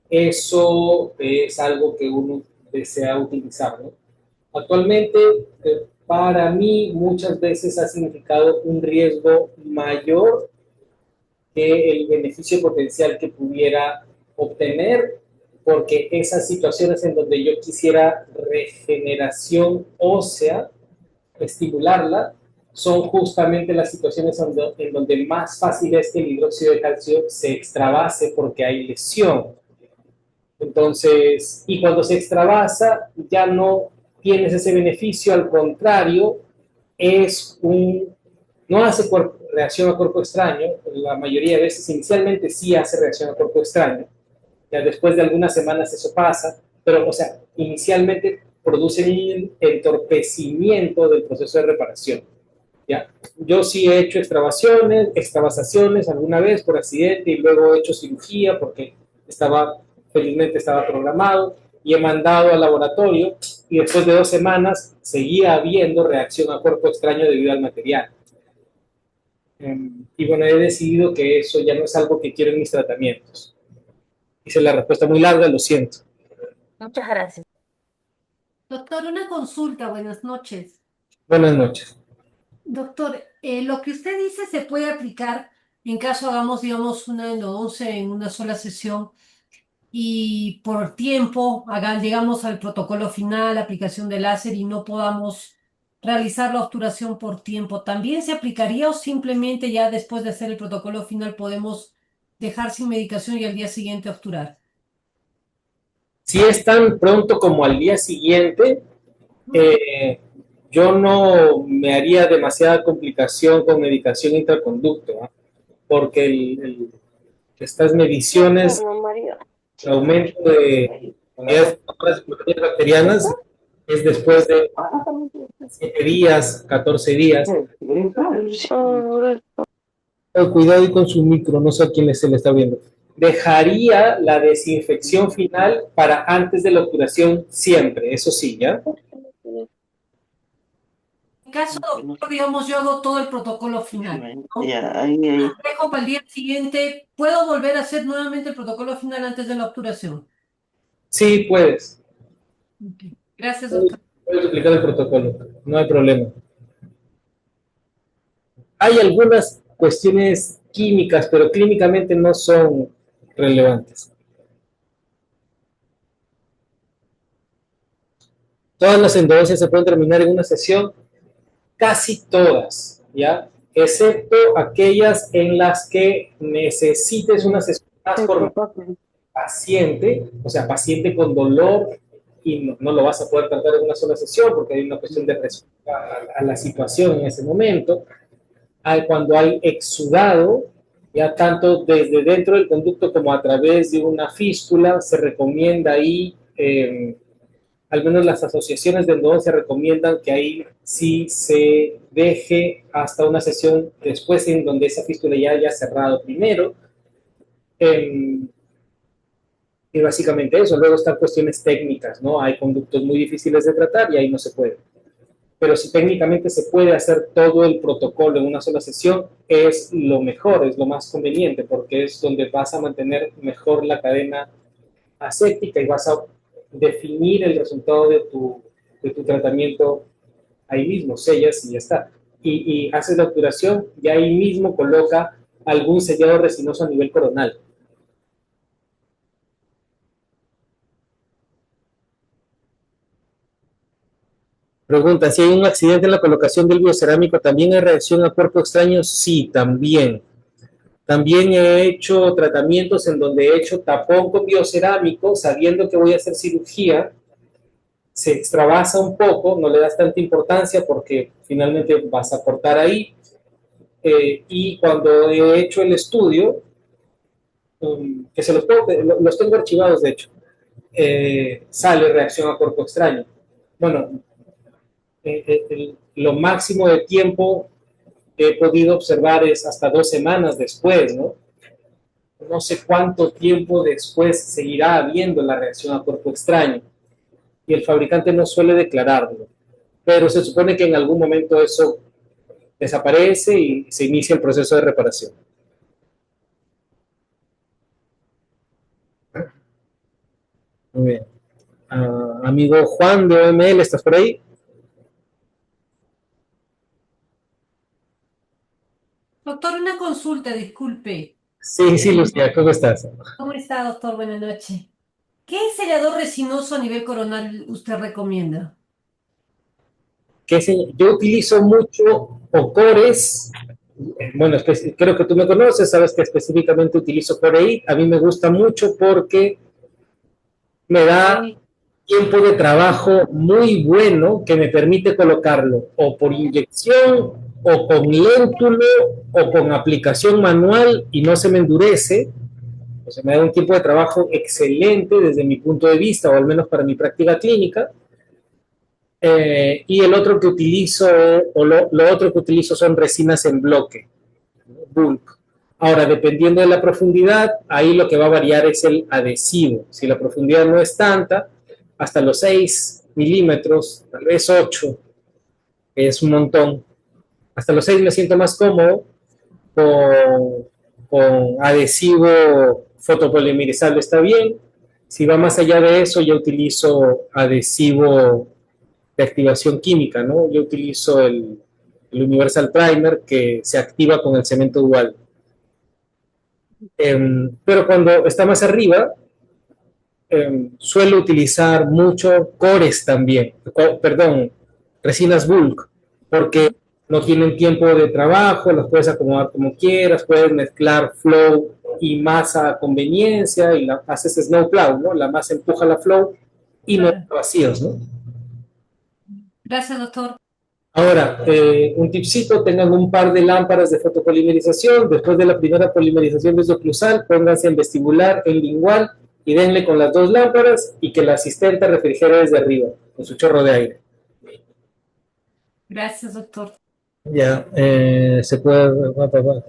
eso es algo que uno desea utilizar, ¿no? Actualmente, para mí, muchas veces ha significado un riesgo mayor que el beneficio potencial que pudiera obtener, porque esas situaciones en donde yo quisiera regeneración ósea, estimularla, son justamente las situaciones en donde más fácil es que el hidróxido de calcio se extravase porque hay lesión. Entonces, y cuando se extravasa, ya no tienes ese beneficio, al contrario, no hace reacción a cuerpo extraño, la mayoría de veces inicialmente sí hace reacción a cuerpo extraño, ya después de algunas semanas eso pasa, pero o sea, inicialmente produce un entorpecimiento del proceso de reparación. ¿Ya? Yo sí he hecho extravasaciones alguna vez por accidente y luego he hecho cirugía porque felizmente estaba programado y he mandado al laboratorio y después de 2 semanas seguía habiendo reacción a cuerpo extraño debido al material. Y bueno, he decidido que eso ya no es algo que quiero en mis tratamientos. Hice la respuesta muy larga, lo siento. Muchas gracias. Doctor, una consulta, buenas noches. Buenas noches. Doctor, lo que usted dice se puede aplicar en caso hagamos, digamos, una endodoncia en una sola sesión y por tiempo llegamos al protocolo final, aplicación de láser y no podamos realizar la obturación por tiempo. ¿También se aplicaría o simplemente ya después de hacer el protocolo final podemos dejar sin medicación y al día siguiente obturar? Si es tan pronto como al día siguiente, yo no me haría demasiada complicación con medicación intraconducto, ¿eh? Porque estas mediciones, el aumento de unidades bacterianas es después de 7 días, 14 días. Cuidado y con su micro, no sé a quién se le está viendo. Dejaría la desinfección final para antes de la obturación siempre, eso sí, ¿ya? En caso, doctor, digamos, yo hago todo el protocolo final, ¿no? Dejo para el día siguiente, ¿puedo volver a hacer nuevamente el protocolo final antes de la obturación? Sí, puedes. Okay. Gracias, doctor. Puedes aplicar el protocolo, no hay problema. Hay algunas cuestiones químicas, pero clínicamente no son relevantes. Todas las endodoncias se pueden terminar en una sesión, casi todas, ¿ya? Excepto aquellas en las que necesites una sesión más por paciente, o sea, paciente con dolor, y no lo vas a poder tratar en una sola sesión porque hay una cuestión de respuesta a la situación en ese momento. Cuando hay exudado, ya tanto desde dentro del conducto como a través de una fístula, se recomienda ahí, al menos las asociaciones de endodoncia recomiendan que ahí sí se deje hasta una sesión después en donde esa fístula ya haya cerrado primero. Y básicamente eso. Luego están cuestiones técnicas, ¿no? Hay conductos muy difíciles de tratar y ahí no se puede. Pero si técnicamente se puede hacer todo el protocolo en una sola sesión, es lo mejor, es lo más conveniente, porque es donde vas a mantener mejor la cadena aséptica y vas a definir el resultado de tu tratamiento ahí mismo, sellas y ya está. Y haces la obturación y ahí mismo coloca algún sellado resinoso a nivel coronal. Pregunta, si hay un accidente en la colocación del biocerámico, ¿también hay reacción a cuerpo extraño? Sí, también. También he hecho tratamientos en donde he hecho tapón con biocerámico, sabiendo que voy a hacer cirugía, se extravasa un poco, no le das tanta importancia porque finalmente vas a cortar ahí. Y cuando he hecho el estudio, que los tengo archivados de hecho, sale reacción a cuerpo extraño. Bueno, lo máximo de tiempo que he podido observar es hasta 2 semanas después, ¿no? No sé cuánto tiempo después seguirá habiendo la reacción a cuerpo extraño. Y el fabricante no suele declararlo. Pero se supone que en algún momento eso desaparece y se inicia el proceso de reparación. Muy bien. Amigo Juan de OML, ¿estás por ahí? Doctor, una consulta, disculpe. Sí, Lucía, ¿cómo estás? ¿Cómo está, doctor? Buenas noches. ¿Qué sellador resinoso a nivel coronal usted recomienda? Yo utilizo mucho Ocores. Bueno, creo que tú me conoces, sabes que específicamente utilizo Coreit. A mí me gusta mucho porque me da tiempo de trabajo muy bueno que me permite colocarlo o por inyección o con léntulo o con aplicación manual y no se me endurece. O sea, me da un tiempo de trabajo excelente desde mi punto de vista, o al menos para mi práctica clínica. Y el otro que utilizo, o lo otro que utilizo son resinas en bloque, bulk. Ahora, dependiendo de la profundidad, ahí lo que va a variar es el adhesivo. Si la profundidad no es tanta, hasta los 6 milímetros, tal vez 8, es un montón. Hasta los 6 me siento más cómodo con adhesivo fotopolimerizable, está bien. Si va más allá de eso, yo utilizo adhesivo de activación química, ¿no? Yo utilizo el Universal Primer que se activa con el cemento dual. Pero cuando está más arriba, suelo utilizar mucho cores también, perdón, resinas bulk, porque no tienen tiempo de trabajo, las puedes acomodar como quieras, puedes mezclar flow y masa a conveniencia, y haces snow plow, ¿no? La masa empuja la flow y no deja vacíos, ¿no? Gracias, doctor. Ahora, un tipcito, tengan un par de lámparas de fotopolimerización, después de la primera polimerización desoclusal, pónganse en vestibular, en lingual, y denle con las 2 lámparas y que la asistente refrigere desde arriba, con su chorro de aire. Gracias, doctor. Ya, se puede...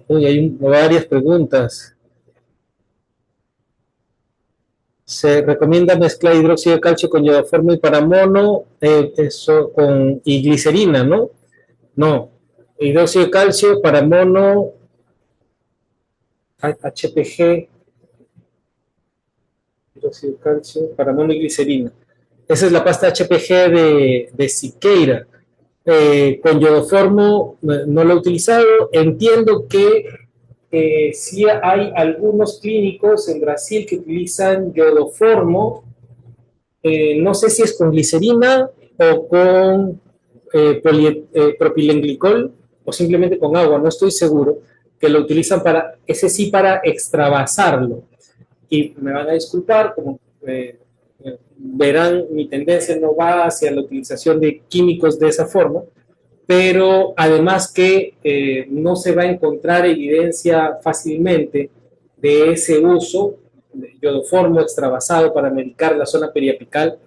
Uy, hay varias preguntas. Se recomienda mezclar hidróxido de calcio con iodoformo y paramono, y glicerina, ¿no? No, hidróxido de calcio, paramono, HPG, hidróxido de calcio, paramono y glicerina. Esa es la pasta HPG de Siqueira. Con iodoformo no lo he utilizado. Entiendo que sí hay algunos clínicos en Brasil que utilizan iodoformo. No sé si es con glicerina o con propilenglicol o simplemente con agua, no estoy seguro, que lo utilizan para, ese sí, para extravasarlo. Y me van a disculpar, como verán, mi tendencia no va hacia la utilización de químicos de esa forma, pero además que no se va a encontrar evidencia fácilmente de ese uso de iodoformo extravasado para medicar la zona periapical,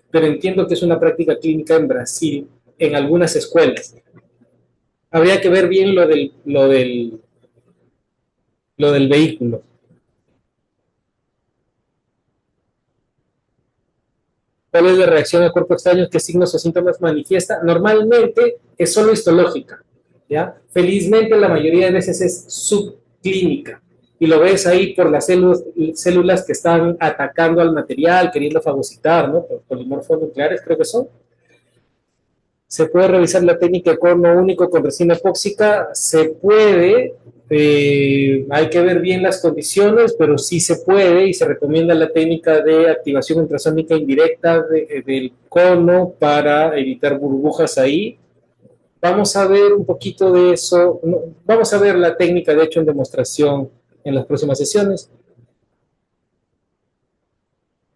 pero entiendo que es una práctica clínica en Brasil, en algunas escuelas. Habría que ver bien lo del vehículo. ¿Cuál es la reacción al cuerpo extraño? ¿Qué signos o síntomas manifiesta? Normalmente es solo histológica, ¿ya? Felizmente la mayoría de veces es subclínica y lo ves ahí por las células que están atacando al material, queriendo fagocitar, ¿no? Polimorfos nucleares creo que son. ¿Se puede revisar la técnica de cono único con resina epóxica? Se puede, hay que ver bien las condiciones, pero sí se puede y se recomienda la técnica de activación ultrasónica indirecta del cono para evitar burbujas ahí. Vamos a ver un poquito de eso, vamos a ver la técnica de hecho en demostración en las próximas sesiones.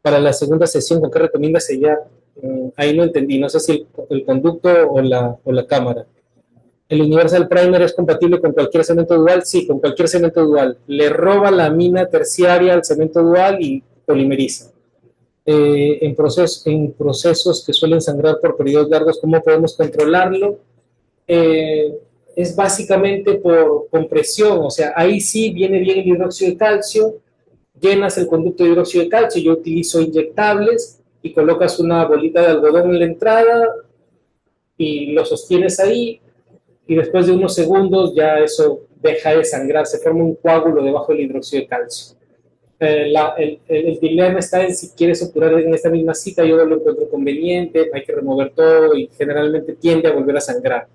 Para la segunda sesión, ¿con qué recomienda sellar? Ahí no entendí, no sé si el conducto o la cámara. ¿El Universal Primer es compatible con cualquier cemento dual? Sí, con cualquier cemento dual. Le roba la amina terciaria al cemento dual y polimeriza. En procesos que suelen sangrar por periodos largos, ¿cómo podemos controlarlo? Es básicamente por compresión, o sea, ahí sí viene bien el hidróxido de calcio, llenas el conducto de hidróxido de calcio, yo utilizo inyectables y colocas una bolita de algodón en la entrada y lo sostienes ahí y después de unos segundos ya eso deja de sangrar, se forma un coágulo debajo del hidróxido de calcio. El dilema está en si quieres operar en esta misma cita, yo lo encuentro conveniente, hay que remover todo y generalmente tiende a volver a sangrar.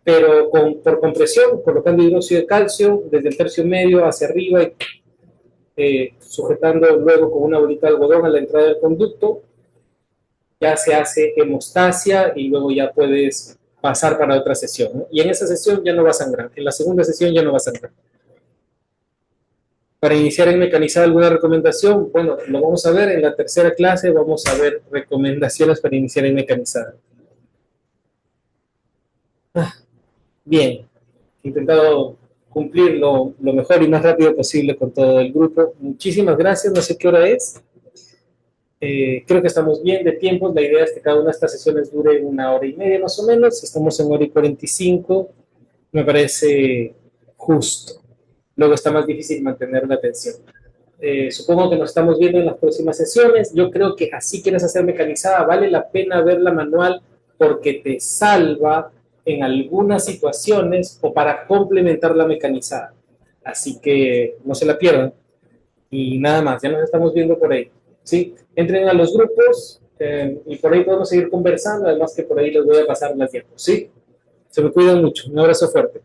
Pero por compresión, colocando hidróxido de calcio desde el tercio medio hacia arriba y sujetando luego con una bolita de algodón a la entrada del conducto, ya se hace hemostasia y luego ya puedes pasar para otra sesión, ¿no? Y en esa sesión ya no va a sangrar, en la segunda sesión ya no va a sangrar. Para iniciar en mecanizada, ¿alguna recomendación? Bueno, lo vamos a ver en la tercera clase, vamos a ver recomendaciones para iniciar en mecanizada. Bien, he intentado cumplir lo mejor y más rápido posible con todo el grupo. Muchísimas gracias, no sé qué hora es. Creo que estamos bien de tiempos. La idea es que cada una de estas sesiones dure 1 hora y media más o menos. Estamos en 1 hora y 45. Me parece justo. Luego está más difícil mantener la atención. Supongo que nos estamos viendo en las próximas sesiones. Yo creo que así quieres hacer mecanizada, vale la pena ver la manual porque te salva en algunas situaciones o para complementar la mecanizada. Así que no se la pierdan. Y nada más, ya nos estamos viendo por ahí. ¿Sí? Entren a los grupos y por ahí podemos seguir conversando. Además que por ahí les voy a pasar las diapos. ¿Sí? Se me cuidan mucho. Un abrazo fuerte.